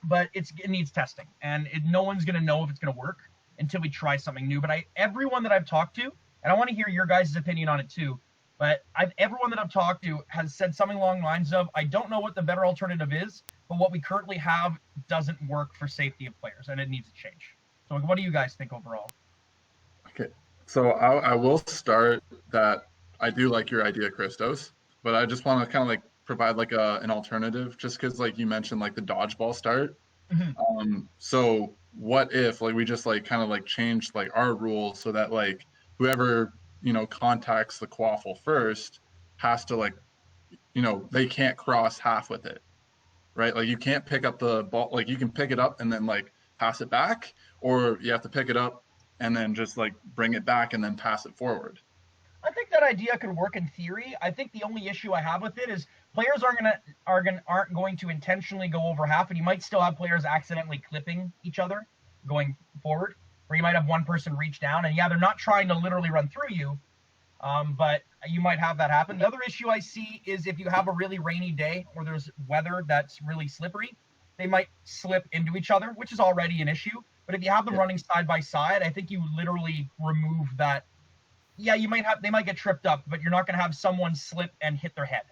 But it needs testing, and no one's going to know if it's going to work until we try something new. But everyone that I've talked to, and I want to hear your guys' opinion on it too. But everyone that I've talked to has said something along the lines of, I don't know what the better alternative is, but what we currently have doesn't work for safety of players, and it needs to change. So what do you guys think overall? Okay, so I will start that I do like your idea, Christos, but I just want to kind of like provide like an alternative, just because like you mentioned like the dodgeball start. Mm-hmm. So what if like we just like kind of like change like our rules so that like whoever contacts the quaffle first has to like, they can't cross half with it, right? Like you can't pick up the ball, like you can pick it up and then like pass it back, or you have to pick it up and then just like bring it back and then pass it forward. I think that idea could work in theory. I think the only issue I have with it is players aren't going to intentionally go over half, and you might still have players accidentally clipping each other going forward, where you might have one person reach down, and they're not trying to literally run through you, but you might have that happen. The other issue I see is if you have a really rainy day or there's weather that's really slippery, they might slip into each other, which is already an issue. But if you have them running side by side, I think you literally remove that. Yeah, they might get tripped up, but you're not going to have someone slip and hit their head.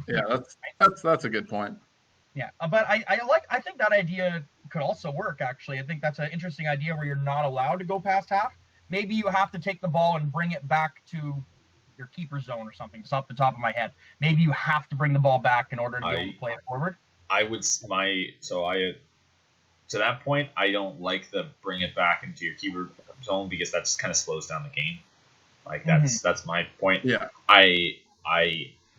Yeah, that's a good point. Yeah, but I think that idea could also work. Actually, I think that's an interesting idea where you're not allowed to go past half. Maybe you have to take the ball and bring it back to your keeper zone or something. It's off the top of my head. Maybe you have to bring the ball back in order to be able to play it forward. To that point, I don't like the bring it back into your keeper zone because that just kind of slows down the game. Like that's my point. Yeah. I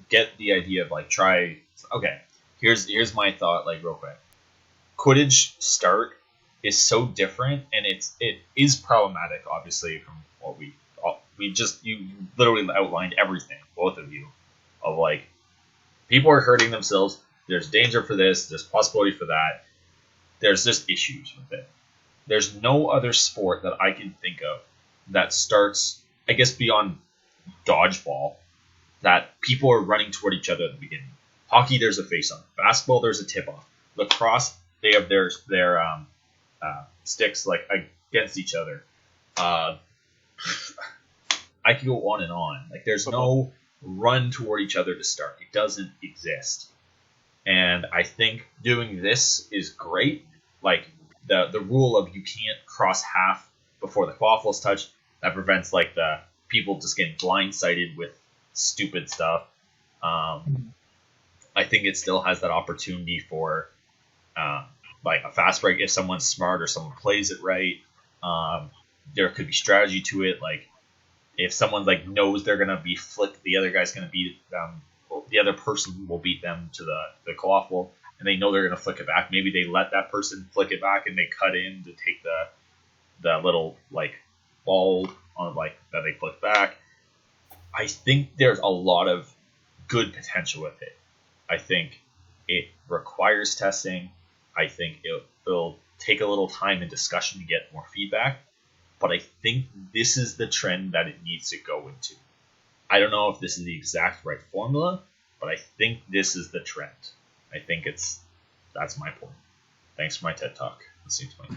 get the idea of like try. Okay, here's my thought. Like real quick, Quidditch start is so different, and it is problematic. Obviously, from what you literally outlined everything, both of you, of like people are hurting themselves. There's danger for this. There's possibility for that. There's just issues with it. There's no other sport that I can think of that starts, I guess, beyond dodgeball, that people are running toward each other at the beginning. Hockey, there's a face-off. Basketball, there's a tip-off. Lacrosse, they have their sticks like against each other. I could go on and on. Like, there's no run toward each other to start. It doesn't exist. And I think doing this is great. Like, the rule of you can't cross half before the quaffle's touched, that prevents, like, the people just getting blindsided with stupid stuff. I think it still has that opportunity for, like, a fast break if someone's smart or someone plays it right. There could be strategy to it. Like, if someone, like, knows they're going to be flicked, the other guy's going to beat them. The other person will beat them to the quaffle, and they know they're going to flick it back. Maybe they let that person flick it back, and they cut in to take the little, like, ball on, like, that they flick back. I think there's a lot of good potential with it. I think it requires testing. I think it'll take a little time and discussion to get more feedback. But I think this is the trend that it needs to go into. I don't know if this is the exact right formula, but I think this is the trend. I think that's my point. Thanks for my TED Talk. That seems my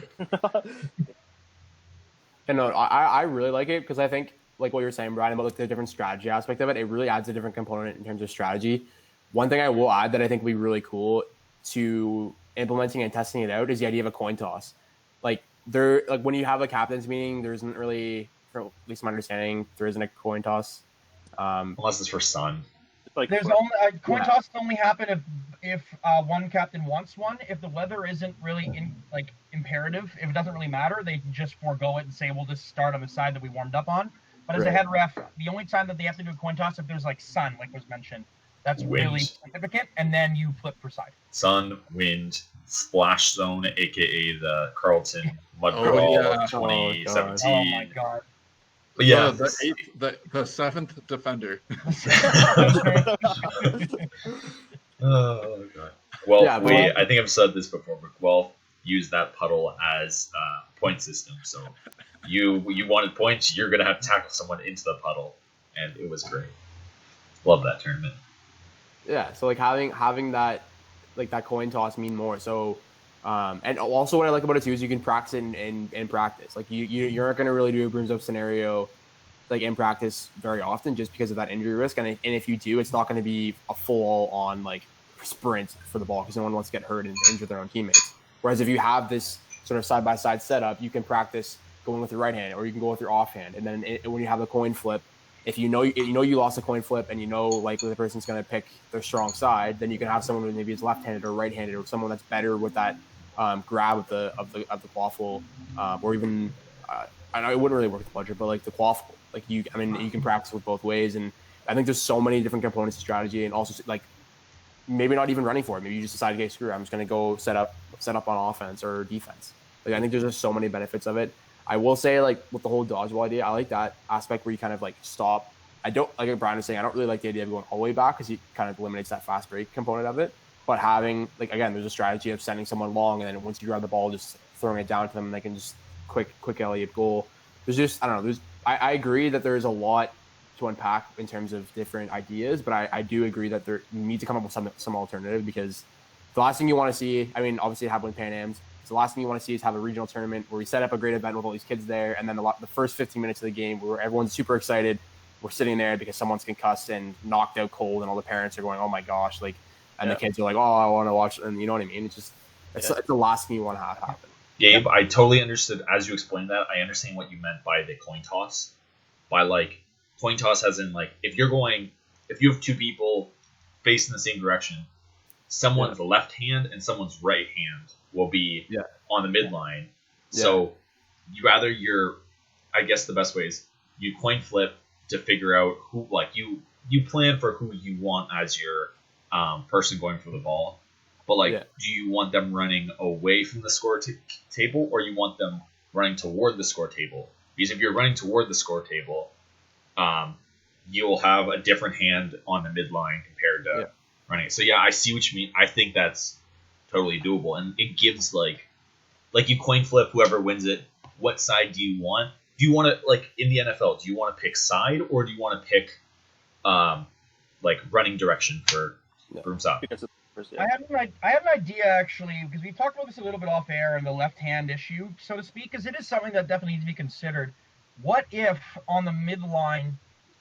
And no, I really like it because I think, like what you were saying, Brian, about like the different strategy aspect of it, it really adds a different component in terms of strategy. One thing I will add that I think would be really cool to implementing and testing it out is the idea of a coin toss. Like when you have a captain's meeting, there isn't really, for at least my understanding, there isn't a coin toss. unless it's for Sun. Like, There's only coin toss can only happen if one captain wants one. If the weather isn't really imperative, if it doesn't really matter, they just forego it and say we'll just start on the side that we warmed up on. But as a head ref, the only time that they have to do a coin toss if there's like sun, like was mentioned, that's really significant. And then you flip per side. Sun, wind, splash zone, aka the Carlton Mud Brawl of 2017. Oh my god. But yeah, the seventh defender. Oh god. Well, Yeah, I think I've said this before, but Guelph used that puddle as a point system. So you wanted points, you're gonna have to tackle someone into the puddle, and it was great. Love that tournament. Yeah, so like having that, like that coin toss mean more. So, and also what I like about it too is you can practice it in practice. Like you're not gonna really do a brooms up scenario like in practice very often just because of that injury risk. And if you do, it's not going to be a full on like sprint for the ball because no one wants to get hurt and injure their own teammates. Whereas if you have this sort of side by side setup, you can practice going with your right hand or you can go with your offhand. And then when you have a coin flip, if you know you lost a coin flip and you know likely the person's going to pick their strong side, then you can have someone who maybe is left-handed or right-handed or someone that's better with that grab of the quaffle, or even I know it wouldn't really work with the bludger, but like the quaffle, like you can practice with both ways. And I think there's so many different components to strategy, and also like maybe not even running for it. Maybe you just decide, okay, screw it, I'm just going to go set up on offense or defense. Like I think there's just so many benefits of it. I will say, like, with the whole dodgeball idea, I like that aspect where you kind of, like, stop. I don't, like what Brian was saying, I don't really like the idea of going all the way back because it kind of eliminates that fast break component of it. But having, like, again, there's a strategy of sending someone long, and then once you grab the ball, just throwing it down to them, and they can just quick Elliott goal. There's just, I don't know, I agree that there's a lot to unpack in terms of different ideas, but I do agree that you need to come up with some alternative because the last thing you want to see, I mean, obviously it happened with Pan Am's. So the last thing you want to see is have a regional tournament where we set up a great event with all these kids there, and then the first 15 minutes of the game where everyone's super excited, we're sitting there because someone's concussed and knocked out cold, and all the parents are going, "Oh my gosh!" Like, and the kids are like, "Oh, I want to watch," and you know what I mean? It's just it's the last thing you want to have happen. Gabe, I totally understood as you explained that. I understand what you meant by the coin toss. By like coin toss, as in like if you have two people facing the same direction, someone's left hand and someone's right hand will be on the midline. So I guess the best way is you coin flip to figure out who, like you plan for who you want as your person going for the ball. But do you want them running away from the score table, or you want them running toward the score table? Because if you're running toward the score table, you'll have a different hand on the midline compared to running. So I see what you mean. I think that's totally doable, and it gives like you coin flip whoever wins it. What side do you want? Do you want to, like in the NFL? Do you want to pick side, or do you want to pick like running direction for brooms up? I have an idea actually, because we talked about this a little bit off air, and the left hand issue, so to speak, because it is something that definitely needs to be considered. What if on the midline,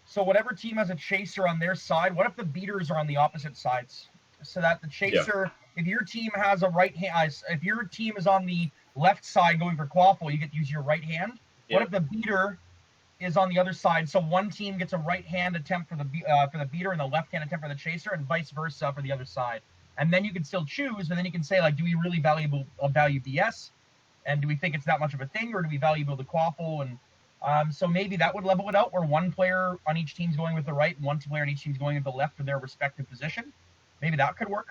so whatever team has a chaser on their side, what if the beaters are on the opposite sides, so that the chaser, if your team has a right hand, if your team is on the left side going for quaffle, you get to use your right hand. What if the beater is on the other side, so one team gets a right hand attempt for the beater and the left hand attempt for the chaser, and vice versa for the other side? And then you can still choose, and then you can say, like, do we really value BS? And do we think it's that much of a thing, or do we value the quaffle? And so maybe that would level it out, where one player on each team's going with the right, and one player on each team's going with the left for their respective position. Maybe that could work.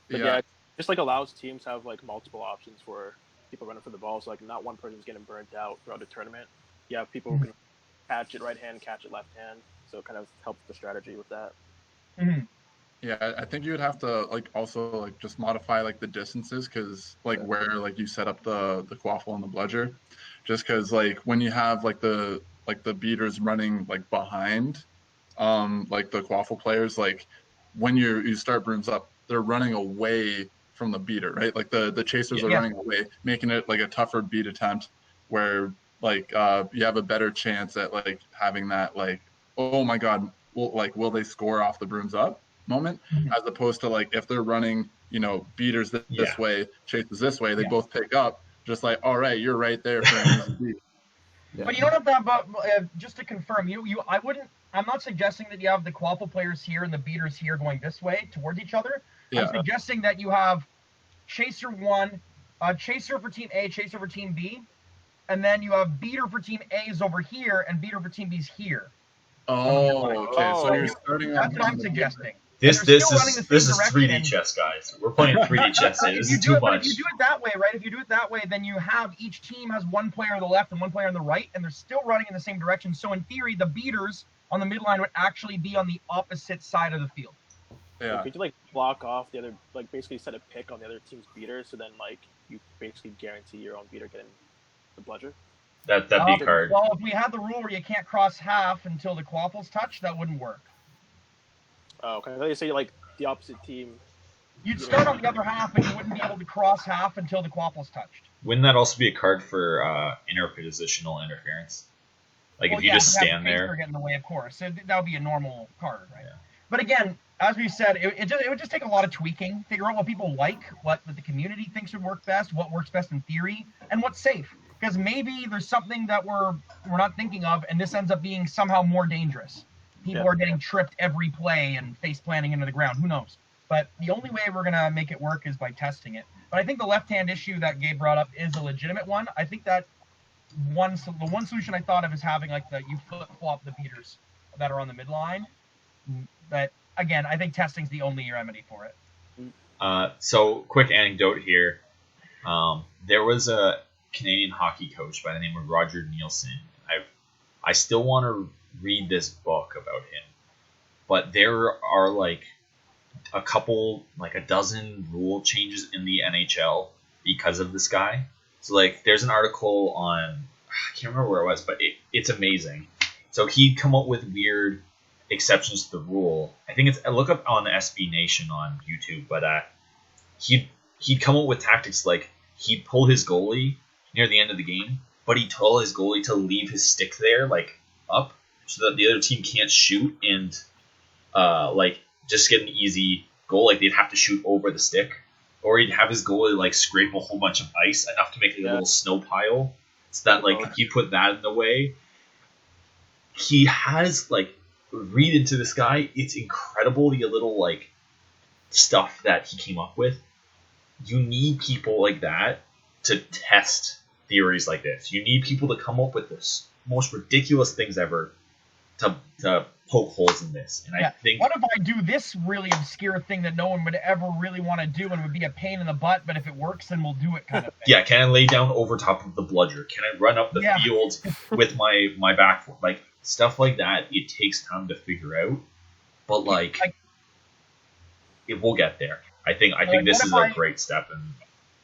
But it just like allows teams to have like multiple options for people running for the ball. So like not one person's getting burnt out throughout the tournament. You have people who can catch it right hand, catch it left hand. So it kind of helps the strategy with that. Mm-hmm. Yeah, I think you would have to like also like just modify like the distances, because like where like you set up the quaffle and the bludger, just because like when you have like the beaters running like behind like the quaffle players, like when you start brooms up, they're running away from the beater, right? Like the chasers are running away, making it like a tougher beat attempt, where like you have a better chance at like having that like, oh my god, will they score off the brooms up moment, as opposed to like if they're running, beaters this way, chasers this way, they both pick up, just like, all right, you're right there for an easy beat. But you don't have that. But just to confirm, I'm not suggesting that you have the quaffle players here and the beaters here going this way towards each other. I'm suggesting that you have chaser one, chaser for team A, chaser for team B, and then you have beater for team A is over here and beater for team B is here. Oh, okay. So you're starting. That's what I'm suggesting. This is 3D chess, guys. We're playing 3D chess. This is too much. If you do it that way, right? If you do it that way, then you have each team has one player on the left and one player on the right, and they're still running in the same direction. So in theory, the beaters on the midline would actually be on the opposite side of the field. Yeah. Could you like block off the other, like basically set a pick on the other team's beater, so then like you basically guarantee your own beater getting the bludger? That'd be hard. Well, if we had the rule where you can't cross half until the quaffles touch, that wouldn't work. Oh, okay. I thought you say like the opposite team. You'd start on the other half, and you wouldn't be able to cross half until the quaffles touched. Wouldn't that also be a card for interpositional interference? Like if you just stand there. Get in the way, of course. That would be a normal card, right? Yeah. But again, as we said, it would just take a lot of tweaking, figure out what people like, what the community thinks would work best, what works best in theory, and what's safe. Because maybe there's something that we're not thinking of, and this ends up being somehow more dangerous. People are getting tripped every play and face planting into the ground. Who knows? But the only way we're going to make it work is by testing it. But I think the left-hand issue that Gabe brought up is a legitimate one. I think that the one solution I thought of is having like you flip-flop the beaters that are on the midline. But again, I think testing's the only remedy for it. So quick anecdote here. There was a Canadian hockey coach by the name of Roger Nielsen. I still want to read this book about him, but there are like a dozen rule changes in the NHL because of this guy. So like there's an article on, I can't remember where it was, but it's amazing. So he'd come up with weird exceptions to the rule. I think look up on SB Nation on YouTube, but he'd come up with tactics like he'd pull his goalie near the end of the game, but he'd tell his goalie to leave his stick there, like up, so that the other team can't shoot and like just get an easy goal. Like they'd have to shoot over the stick, or he'd have his goalie like scrape a whole bunch of ice enough to make like a little snow pile, so that like he put that in the way. He has like read into this guy. It's incredible the little like stuff that he came up with. You need people like that to test theories like this. You need people to come up with the most ridiculous things ever to poke holes in this. And I think, what if I do this really obscure thing that no one would ever really want to do and would be a pain in the butt, but if it works, then we'll do it, kind of thing. Yeah, can I lay down over top of the bludger? Can I run up the field with my back foot? Like stuff like that. It takes time to figure out, but like it will get there. I think this is a great step in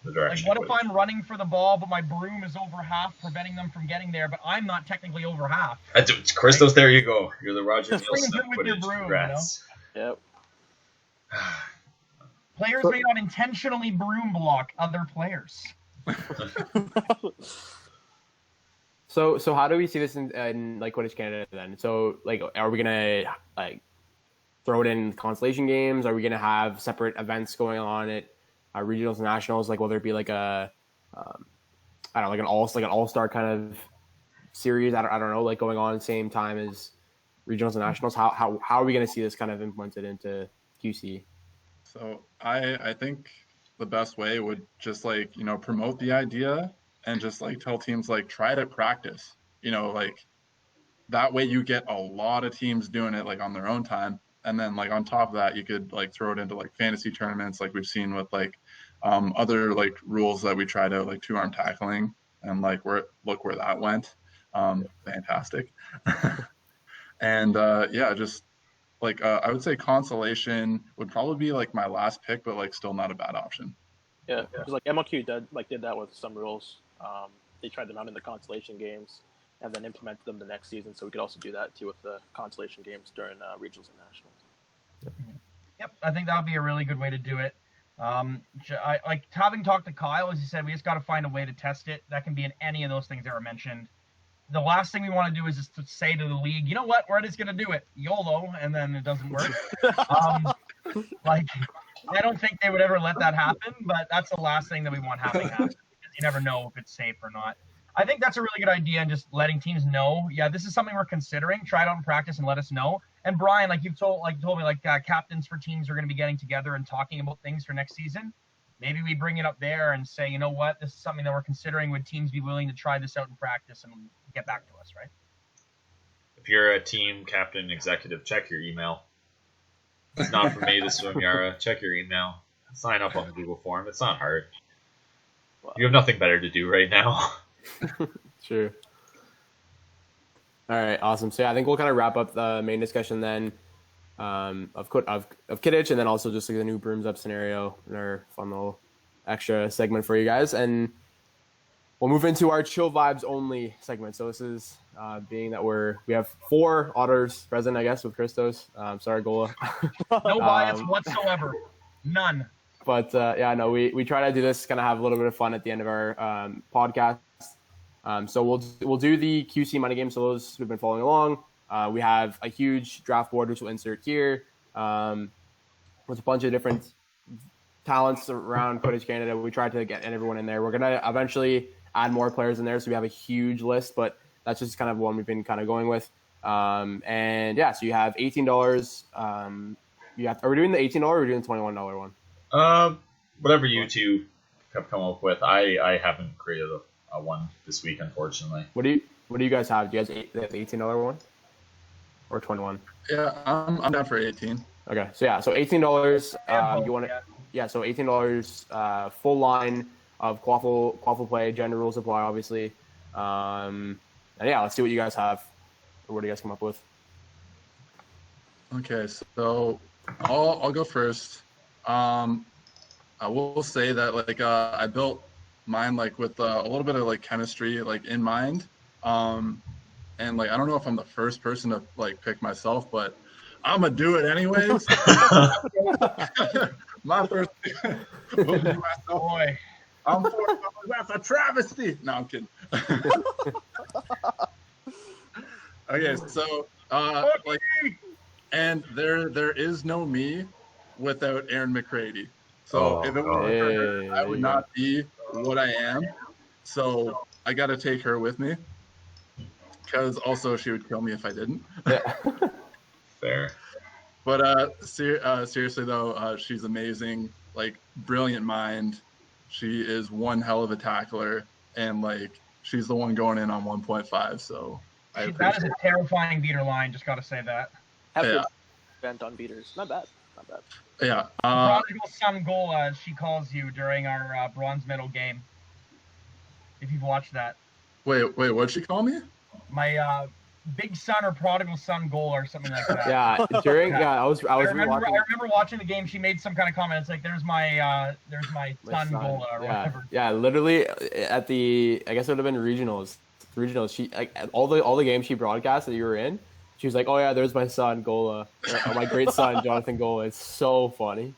the direction. Like, what if I'm running for the ball, but my broom is over half, preventing them from getting there, but I'm not technically over half? It's Christos, right? There you go. You're the Roger Nielsen of Quidditch. Congrats. You know? Yep. Players may not intentionally broom block other players. So how do we see this in like Quidditch Canada then? So like, are we gonna like throw it in consolation games? Are we gonna have separate events going on at regionals and nationals? Like whether it be like a I don't know, like an all-star kind of series. I don't know, like going on at the same time as regionals and nationals. How are we gonna see this kind of implemented into QC? So I think the best way would just like, you know, promote the idea and just like tell teams like try to practice, you know, like that way you get a lot of teams doing it like on their own time. And then like on top of that, you could like throw it into like fantasy tournaments, like we've seen with like other like rules that we try to like 2-arm tackling, and like look where that went. Fantastic. And just like I would say consolation would probably be like my last pick, but like still not a bad option. Yeah, because like MLQ did that with some rules. They tried them out in the consolation games and then implemented them the next season. So we could also do that too with the consolation games during regionals and nationals. Yep, I think that would be a really good way to do it. I like having talked to Kyle, as he said, we just got to find a way to test it. That can be in any of those things that were mentioned. The last thing we want to do is just to say to the league, you know what, we're just going to do it, YOLO, and then it doesn't work. Like, I don't think they would ever let that happen, but that's the last thing that we want happen, because you never know if it's safe or not. I think that's a really good idea, and just letting teams know, yeah, this is something we're considering. Try it out in practice and let us know. And Brian, like you told me, captains for teams are going to be getting together and talking about things for next season. Maybe we bring it up there and say, you know what, this is something that we're considering. Would teams be willing to try this out in practice and get back to us, right? If you're a team captain, executive, check your email. It's not for me, this is from Yara. Check your email. Sign up on the Google form. It's not hard. You have nothing better to do right now. Sure. All right, awesome. So yeah, I think we'll kind of wrap up the main discussion then of Kidditch, and then also just like the new brooms up scenario in our fun little extra segment for you guys, and we'll move into our chill vibes only segment. So this is being that we have 4 otters present, I guess, with Christos. Sorry, Golla. No bias whatsoever. None. But we try to do this, kind of have a little bit of fun at the end of our podcast. So we'll do the QC money game. So those who've been following along, we have a huge draft board which we'll insert here with a bunch of different talents around Quidditch Canada. We tried to get everyone in there. We're gonna eventually add more players in there, so we have a huge list, but that's just kind of one we've been kind of going with. So you have $18. Are we doing the $18 or are we doing the $21 one? Whatever you two have come up with. I haven't created a one this week, unfortunately. What do you guys have? Do you guys have the $18 one or 21? Yeah, I'm down for 18. Okay, so $18. You want to? Yeah, so $18. Full line of quaffle play. Gender rules apply, obviously. And yeah, let's see what you guys have. Or what do you guys come up with? Okay, so I'll go first. I will say that I built mine with a little bit of chemistry in mind, and I don't know if I'm the first person to pick myself, but I'm gonna do it anyways. My first voted myself. Boy. I'm $4. That's a travesty. No, I'm kidding. Okay, so like, and there is no me without Aaron McCready. So Oh, if it God. wasn't for her, Hey, I there would you not be what I am. So I got to take her with me, because also she would kill me if I didn't. Yeah. Fair. But seriously though, she's amazing. Like, brilliant mind. She is one hell of a tackler, and like, she's the one going in on 1.5. So I That is appreciate a terrifying beater line, just gotta say that. Have Yeah. good event on beaters. Not bad. Not bad. it. Yeah. Prodigal son Golla, as she calls you during our bronze medal game. If you've watched that. Wait, what'd she call me? My big son or prodigal son Golla or something like that. Yeah, I was I remember rewatching watching the game. She made some kind of comment. It's like, there's my my son Golla or yeah, whatever. yeah, literally at the, I guess it would have been regionals. She, like, all the games she broadcast that you were in, she was like, "Oh yeah, there's my son Golla, or my great son Jonathan Golla." It's so funny.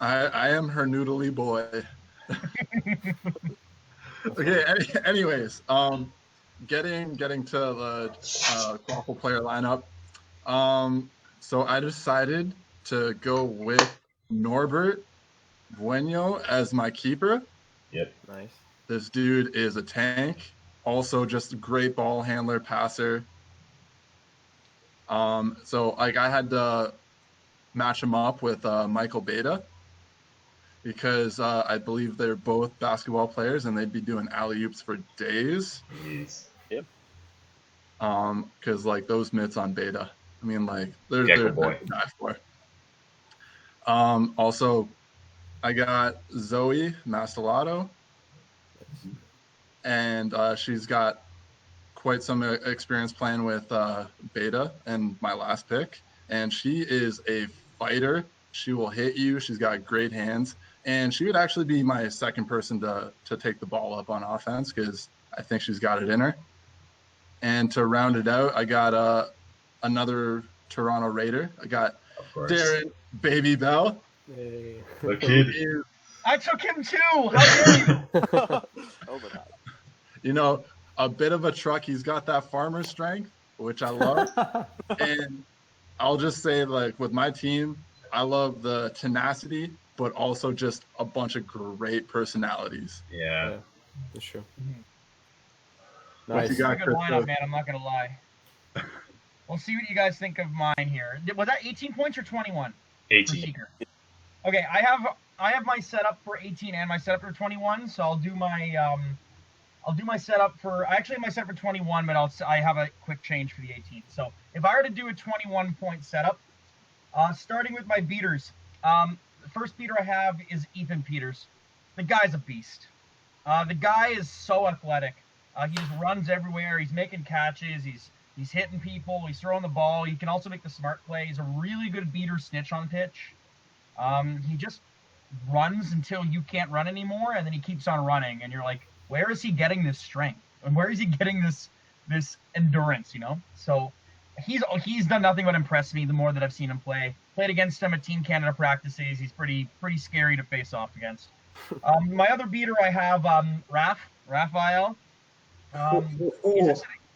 I am her noodly boy. Okay. Anyways, getting to the quaffle player lineup. So I decided to go with Norbert Bueno as my keeper. Yep. Nice. This dude is a tank. Also, just a great ball handler, passer. So like, I had to match him up with Michael Beta, because I believe they're both basketball players and they'd be doing alley-oops for days. Jeez. Because like, those mitts on Beta, I mean, like, they're Gecko boy. to die for. Also, I got Zoe Mastellato, and she's got quite some experience playing with Beta and my last pick, and she is a fighter. She will hit you. She's got great hands, and she would actually be my second person to take the ball up on offense, because I think she's got it in her. And to round it out, I got another Toronto Raider. I got Of course. Darren Baby Bell. Hey. The who kid. is, I took him too. How dare you? Over that. you know, a bit of a truck. He's got that farmer strength, which I love. And I'll just say, like, with my team, I love the tenacity, but also just a bunch of great personalities. Yeah. Yeah, that's true. What Nice. you got, It's a good Christos? lineup, man. I'm not gonna lie. We'll see what you guys think of mine here. Was that 18 points or 21 for 18. Seeker? Okay, I have my setup for 18 and my setup for 21. So I'll do my setup for. I actually have my setup for 21, but I have a quick change for the 18. So if I were to do a 21-point setup, starting with my beaters, the first beater I have is Ethan Peters. The guy's a beast. The guy is so athletic. He just runs everywhere. He's making catches. He's hitting people. He's throwing the ball. He can also make the smart play. He's a really good beater snitch on pitch. He just runs until you can't run anymore, and then he keeps on running, and you're like, where is he getting this strength? And where is he getting this endurance, you know? So he's done nothing but impress me the more that I've seen him play. Played against him at Team Canada practices. He's pretty scary to face off against. My other beater I have Raphael.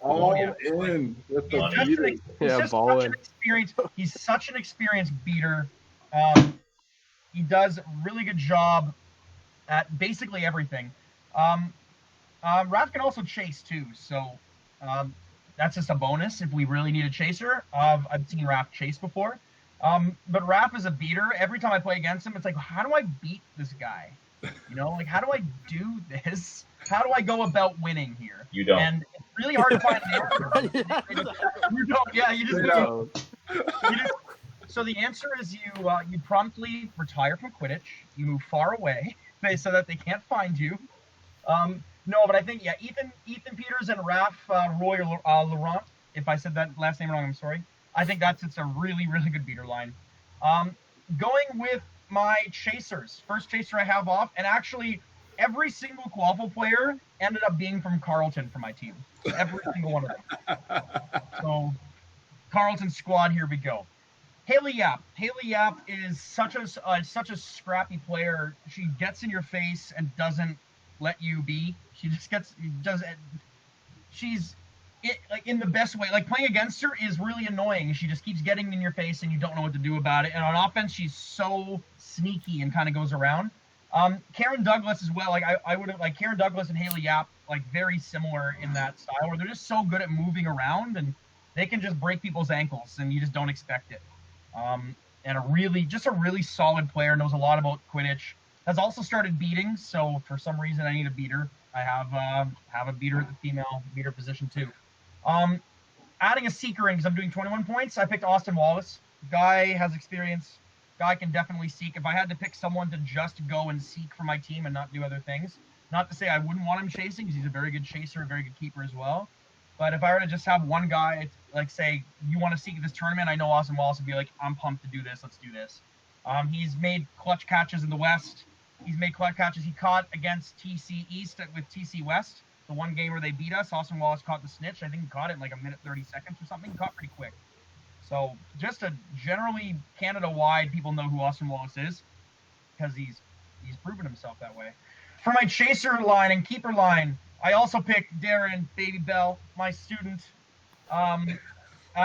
All yeah. in with the Money. beaters. He's such an experienced beater. He does a really good job at basically everything. Raph can also chase too, so that's just a bonus if we really need a chaser. I've seen Raph chase before. But Raph is a beater. Every time I play against him, it's like, how do I beat this guy? You know, like, how do I do this? How do I go about winning here? You don't. And it's really hard to find an answer. You don't. Yeah, you just don't. So the answer is you promptly retire from Quidditch. You move far away so that they can't find you. No, but I think, yeah, Ethan Peters and Raph Roy Laurent. If I said that last name wrong, I'm sorry. I think it's a really, really good beater line. Going with my chasers. First chaser I have off, and actually every single Quaffle player ended up being from Carleton for my team. Every single one of them. So Carleton squad, here we go. Haley Yap. Haley Yap is such a scrappy player. She gets in your face and doesn't let you be. She just does it. She's like in the best way. Like playing against her is really annoying. She just keeps getting in your face and you don't know what to do about it. And on offense, she's so sneaky and kind of goes around. Karen Douglas as well. Like I would have like Karen Douglas and Haley Yap, like very similar in that style where they're just so good at moving around and they can just break people's ankles and you just don't expect it. And a really solid player, knows a lot about Quidditch. Has also started beating, so for some reason I need a beater. I have a beater at the female beater position too. Adding a seeker in because I'm doing 21 points. I picked Austin Wallace. Guy has experience. Guy can definitely seek. If I had to pick someone to just go and seek for my team and not do other things, not to say I wouldn't want him chasing because he's a very good chaser, a very good keeper as well. But if I were to just have one guy, like say, you want to seek this tournament, I know Austin Wallace would be like, I'm pumped to do this. Let's do this. He's made clutch catches in the West. He's made clutch catches. He caught against TC East with TC West. The one game where they beat us, Austin Wallace caught the snitch. I think he caught it in like a minute 30 seconds or something. He caught pretty quick. So just generally Canada-wide, people know who Austin Wallace is because he's proven himself that way. For my chaser line and keeper line, I also picked Darren Baby Bell, my student.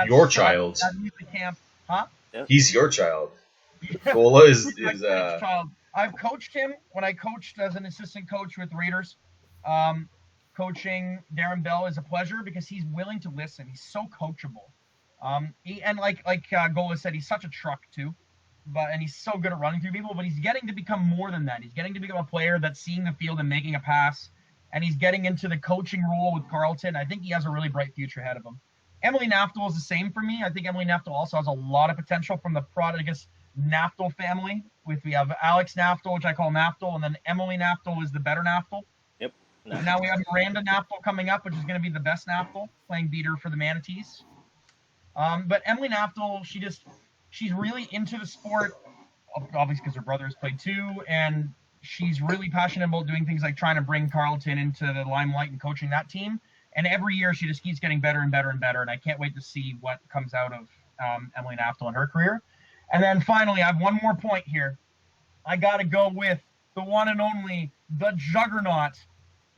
Your child. At music camp. Huh? He's your child. Golla is child. I've coached him when I coached as an assistant coach with Raiders. Coaching Darren Bell is a pleasure because he's willing to listen. He's so coachable. Like Golla said, he's such a truck too. And he's so good at running through people, but he's getting to become more than that. He's getting to become a player that's seeing the field and making a pass. And he's getting into the coaching role with Carleton. I think he has a really bright future ahead of him. Emily Naftel is the same for me. I think Emily Naftel also has a lot of potential from the Prodigus Naftel family. We have Alex Naftel, which I call Naftel, and then Emily Naftel is the better Naftel. Yep. And now we have Miranda Naftel coming up, which is going to be the best Naftel, playing beater for the Manatees. But Emily Naftel, she's really into the sport, obviously because her brother has played too, and she's really passionate about doing things like trying to bring Carleton into the limelight and coaching that team. And every year she just keeps getting better and better and better, and I can't wait to see what comes out of Emily Naftel in her career. And then finally, I have one more point here. I got to go with the one and only, the juggernaut,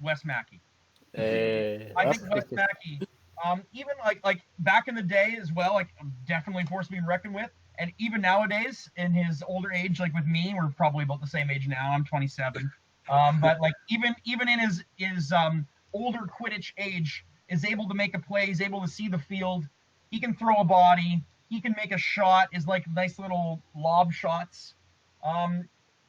Wes Mackey. I think Wes Mackey, even like back in the day as well, like definitely a force being reckoned with. And even nowadays, in his older age, like with me, we're probably about the same age now. I'm 27. But like even in his older Quidditch age, is able to make a play. He's able to see the field. He can throw a body. He can make a shot. Is like nice little lob shots.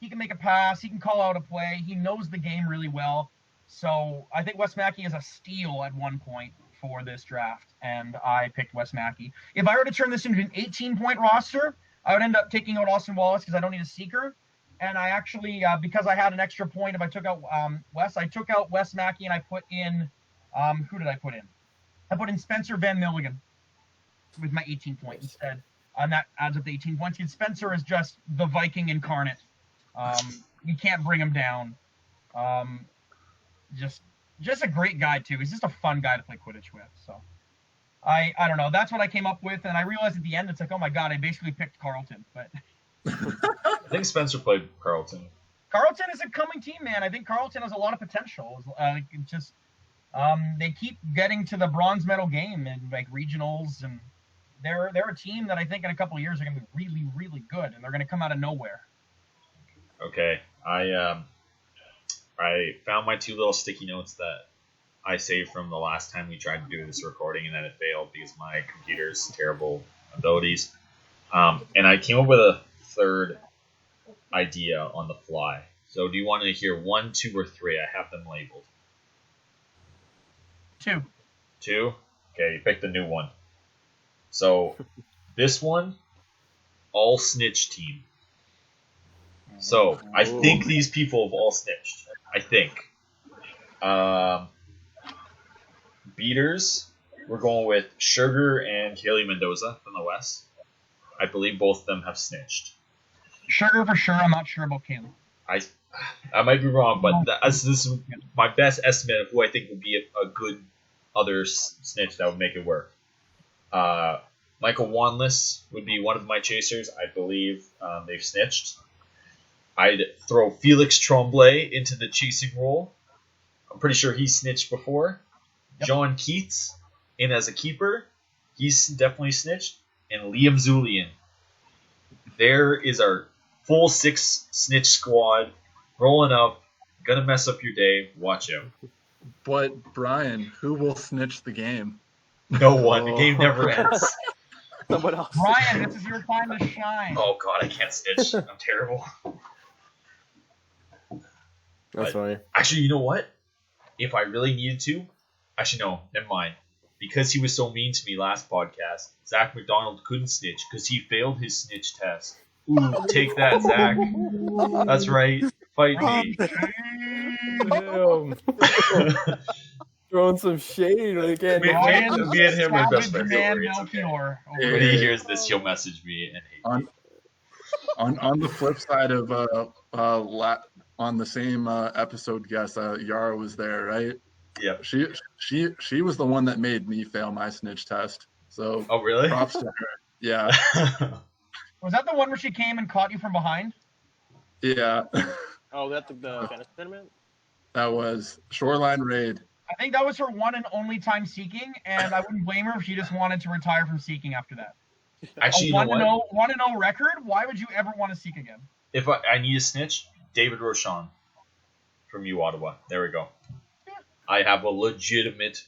He can make a pass. He can call out a play. He knows the game really well. So I think Wes Mackey is a steal at one point for this draft, and I picked Wes Mackey. If I were to turn this into an 18-point roster, I would end up taking out Austin Wallace because I don't need a seeker. And I actually, because I had an extra point, if I took out Wes, I took out Wes Mackey and I put in, who did I put in? I put in Spencer Van Milligan with my 18 points instead. And that adds up to 18 points. Because Spencer is just the Viking incarnate. You can't bring him down. Just a great guy too. He's just a fun guy to play Quidditch with. So I don't know. That's what I came up with, and I realized at the end it's like, oh my god, I basically picked Carleton. But I think Spencer played Carleton. Carleton is a coming team, man. I think Carleton has a lot of potential. They keep getting to the bronze medal game in like regionals, and they're a team that I think in a couple of years are going to be really, really good, and they're going to come out of nowhere. Okay, I found my two little sticky notes that I saved from the last time we tried to do this recording, and then it failed because of my computer's terrible abilities. And I came up with a third idea on the fly. So do you want to hear 1, 2, or 3? I have them labeled. 2. 2? Okay, you picked the new one. So this one, all snitch team. So I think these people have all snitched. I think. Beaters, we're going with Sugar and Kaylee Mendoza from the West. I believe both of them have snitched. Sugar for sure. I'm not sure about Kaylee. I might be wrong, but this is my best estimate of who I think would be a good other snitch that would make it work. Michael Wanless would be one of my chasers. I believe they've snitched. I'd throw Felix Tremblay into the chasing role. I'm pretty sure he's snitched before. Yep. John Keats in as a keeper. He's definitely snitched. And Liam Zulian. There is our full 6 snitch squad rolling up. Gonna mess up your day. Watch out. But Brian, who will snitch the game? No one. The game never ends. Someone else. Brian, this is your time to shine. Oh god, I can't snitch. I'm terrible. That's funny. Actually, you know what? If I really needed to, actually no, never mind. Because he was so mean to me last podcast, Zach McDonald couldn't snitch because he failed his snitch test. Ooh, take that, Zach. That's right. Fight me. Damn. Throwing some shade. Like, Me and him are best friends. Man, Don't worry, it's okay. Melchior. When he hears this, he'll message me and hate me. On the flip side of on the same episode guest, Yara was there, right? Yep. She was the one that made me fail my snitch test. So Oh, really? props to her. Yeah. Was that the one where she came and caught you from behind? Yeah. Oh, that's the fantasy tournament? That was Shoreline Raid. I think that was her one and only time seeking, and I wouldn't blame her if she just wanted to retire from seeking after that. Actually, A you know what? 1-0 record? Why would you ever want to seek again? If I need a snitch, David Rochon from U Ottawa. There we go. I have a legitimate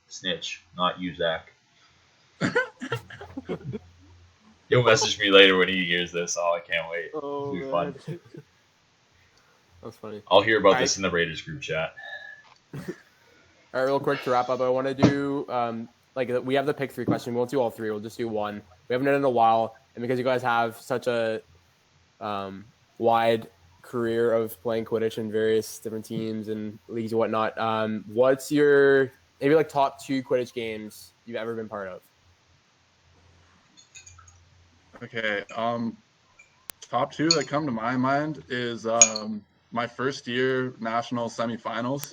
snitch, not you, Zach. He'll message me later when he hears this. Oh, I can't wait. Oh, It'll be fun. That's funny. I'll hear about All this in the Raiders group chat. All right, real quick to wrap up, I want to do we have the pick 3 question. We won't do all 3. We'll just do one. We haven't done it in a while, and because you guys have such a wide career of playing Quidditch in various different teams and leagues and whatnot, what's your maybe top 2 Quidditch games you've ever been part of? Okay. Top 2 that come to my mind is my first year national semifinals.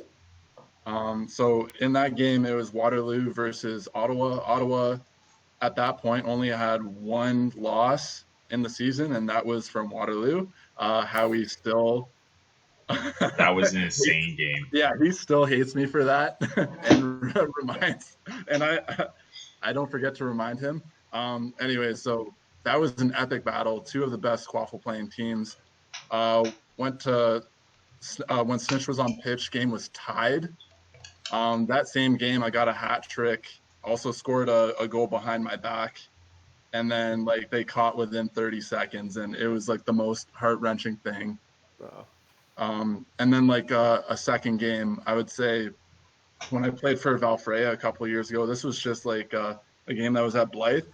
So in that game, it was Waterloo versus Ottawa. Ottawa, at that point, only had 1 loss in the season, and that was from Waterloo. Howie still... That was an insane game. Yeah, he still hates me for that, and reminds... And I don't forget to remind him. Anyway, so that was an epic battle. 2 of the best Quaffle playing teams. Went to... when Snitch was on pitch, game was tied. That same game, I got a hat trick. Also scored a goal behind my back, and then they caught within 30 seconds, and it was the most heart-wrenching thing. Wow. And then a second game, I would say, when I played for Valfreya a couple of years ago, this was just a game that was at Blythe.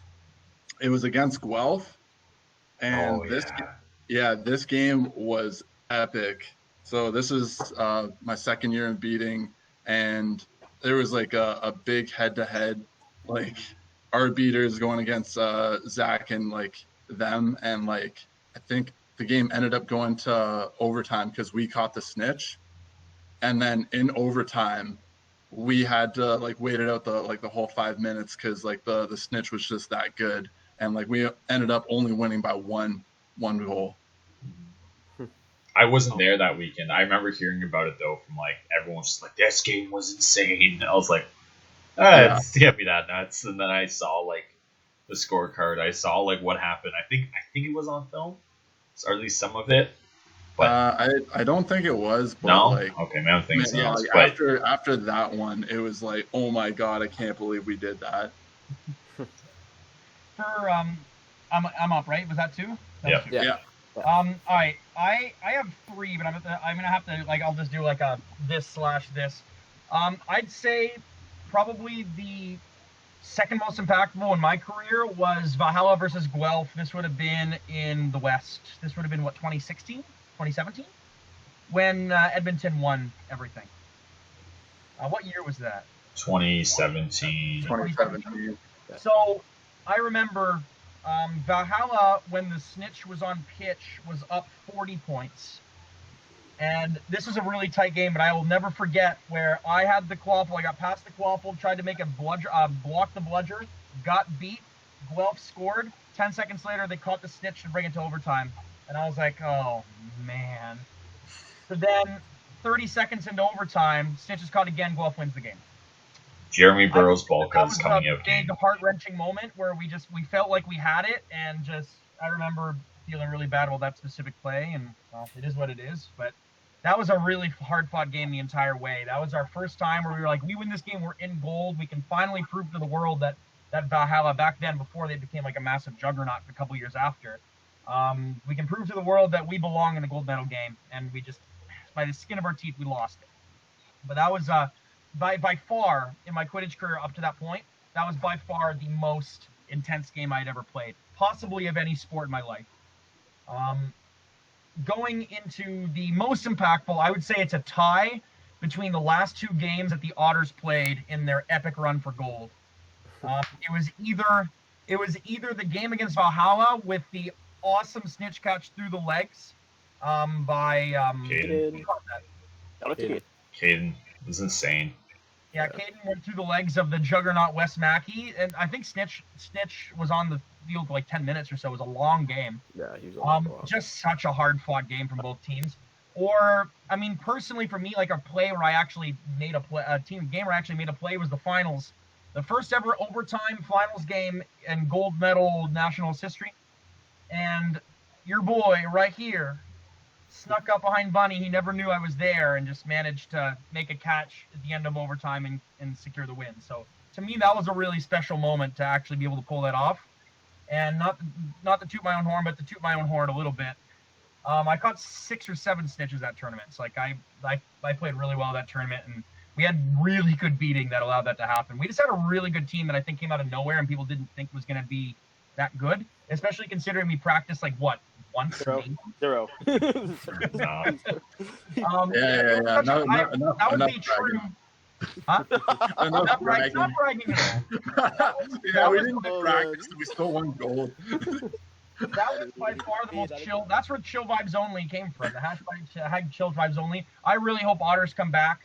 It was against Guelph, and this game was epic. So this is my second year in beating, and there was a big head-to-head, our beaters going against Zach and them, and I think the game ended up going to overtime because we caught the snitch, and then in overtime we had to wait it out the whole 5 minutes because the snitch was just that good, and we ended up only winning by one goal. I wasn't there that weekend. I remember hearing about it though from everyone was just this game was insane. I was like, it can't be that nuts. And then I saw the scorecard. I saw what happened. I think it was on film, or at least some of it. But I don't think it was. But no, okay, man, I think so. Yeah, but after that one, it was oh my god, I can't believe we did that. For I'm up, right? Was that 2? Yeah. Yeah. All right. I have 3, but I'm gonna have to I'll just do a this/this. I'd say probably the second most impactful in my career was Valhalla versus Guelph. This would have been in the West. This would have been 2016, 2017, when Edmonton won everything. What year was that? 2017. 2017. So I remember Valhalla, when the snitch was on pitch, was up 40 points. And this is a really tight game, but I will never forget where I had the quaffle. I got past the quaffle, tried to make a block the bludger, got beat. Guelph scored. 10 seconds later, they caught the snitch to bring it to overtime. And I was like, oh, man. So then, 30 seconds into overtime, snitch is caught again. Guelph wins the game. Jeremy Burrow's ball cut's coming out. That was a big, heart-wrenching moment where we felt like we had it, and just I remember feeling really bad about that specific play, and well, it is what it is. But that was a really hard-fought game the entire way. That was our first time where we were like, we win this game, we're in gold. We can finally prove to the world that Valhalla, back then, before they became like a massive juggernaut a couple years after, we can prove to the world that we belong in the gold medal game, and we just, by the skin of our teeth, we lost it. But that was by far, in my Quidditch career up to that point, that was by far the most intense game I'd ever played, possibly of any sport in my life. Going into the most impactful, I would say it's a tie between the last two games that the Otters played in their epic run for gold. It was either the game against Valhalla with the awesome snitch catch through the legs by Caden was insane. Yeah, Caden went through the legs of the juggernaut Wes Mackey, and I think Snitch was on the field for like 10 minutes or so. It was a long game. Yeah, he was on just such a hard-fought game from both teams. Or, I mean, personally for me, like a play where I actually made a team game where I actually made a play was the finals. The first ever overtime finals game in gold medal nationals history. And your boy right here snuck up behind Bunny. He never knew I was there and just managed to make a catch at the end of overtime and secure the win. So to me, that was a really special moment to actually be able to pull that off. And not to toot my own horn, but to toot my own horn a little bit. I caught 6 or 7 snitches that tournament. So like I played really well that tournament, and we had really good beating that allowed that to happen. We just had a really good team that I think came out of nowhere and people didn't think was going to be that good, especially considering we practiced like what, once? Zero. No. Yeah. That would be true. Huh? Enough bragging. Not bragging at all. Yeah, we didn't practice. We still won gold. That was by far the most chill. That's where chill vibes only came from. The hashtag chill vibes only. I really hope Otters come back.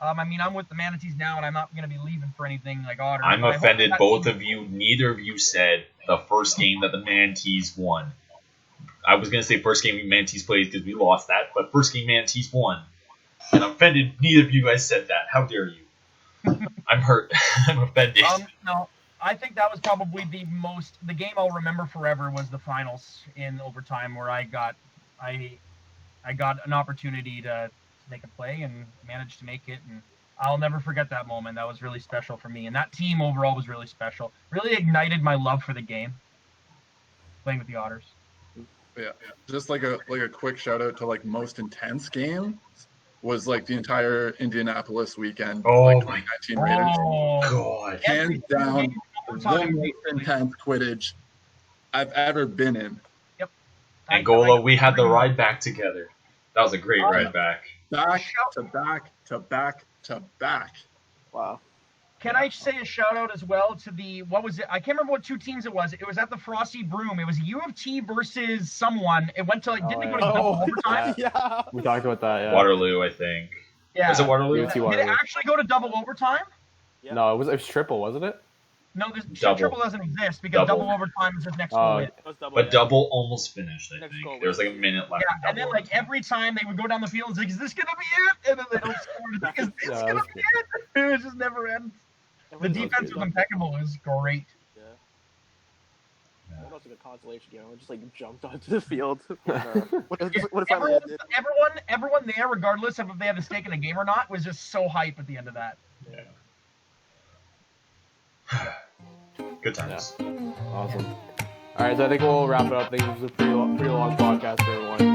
I mean, I'm with the Manatees now, and I'm not going to be leaving for anything like Otters. I'm offended both of you. Neither of you said the first game that the Manatees won. I was going to say first game Manatees played because we lost that, but first game Manatees won. And I'm offended neither of you guys said that. How dare you? I'm hurt. I'm offended. No, I think that was probably the game I'll remember forever was the finals in overtime where I got an opportunity to make a play and managed to make it, and I'll never forget that moment. That was really special for me, and that team overall was really special. Really ignited my love for the game, playing with the Otters. Yeah. Just like a quick shout out to like most intense game was like the entire Indianapolis weekend. Oh, like my 2019 Raiders. Oh, God. Hands down, the most intense Quidditch I've ever been in. Yep. And Golla, we had the ride back together. That was a great ride back. Back to back to back to back. Wow. Can I say a shout out as well to what was it? I can't remember what two teams it was. It was at the Frosty Broom. It was U of T versus someone. It went to didn't it go to double overtime? Yeah. We talked about that. Yeah. Waterloo, I think. Yeah. Was it Waterloo? UT Did Waterloo. it actually go to double overtime? Yeah. No, it was triple, wasn't it? No, this Double. triple doesn't exist because Double. double overtime is his next Oh, goal in. It was double, But yeah. double almost finished, I Next think. goal There was like a was- minute left. Yeah, in and then double. like every time they would go down the field, it's like, is this gonna be it? And then they don't score. It's like, is this Yeah, gonna that's be it? It just never ends. The Everyone knows defense it. was impeccable. It was great. Yeah. That was like a consolation game. I just like jumped onto the field. What if I landed? Everyone there, regardless of if they had a stake in the game or not, was just so hype at the end of that. Yeah. Good times. Awesome. All right, so I think we'll wrap it up. I think this was a pretty long podcast for everyone.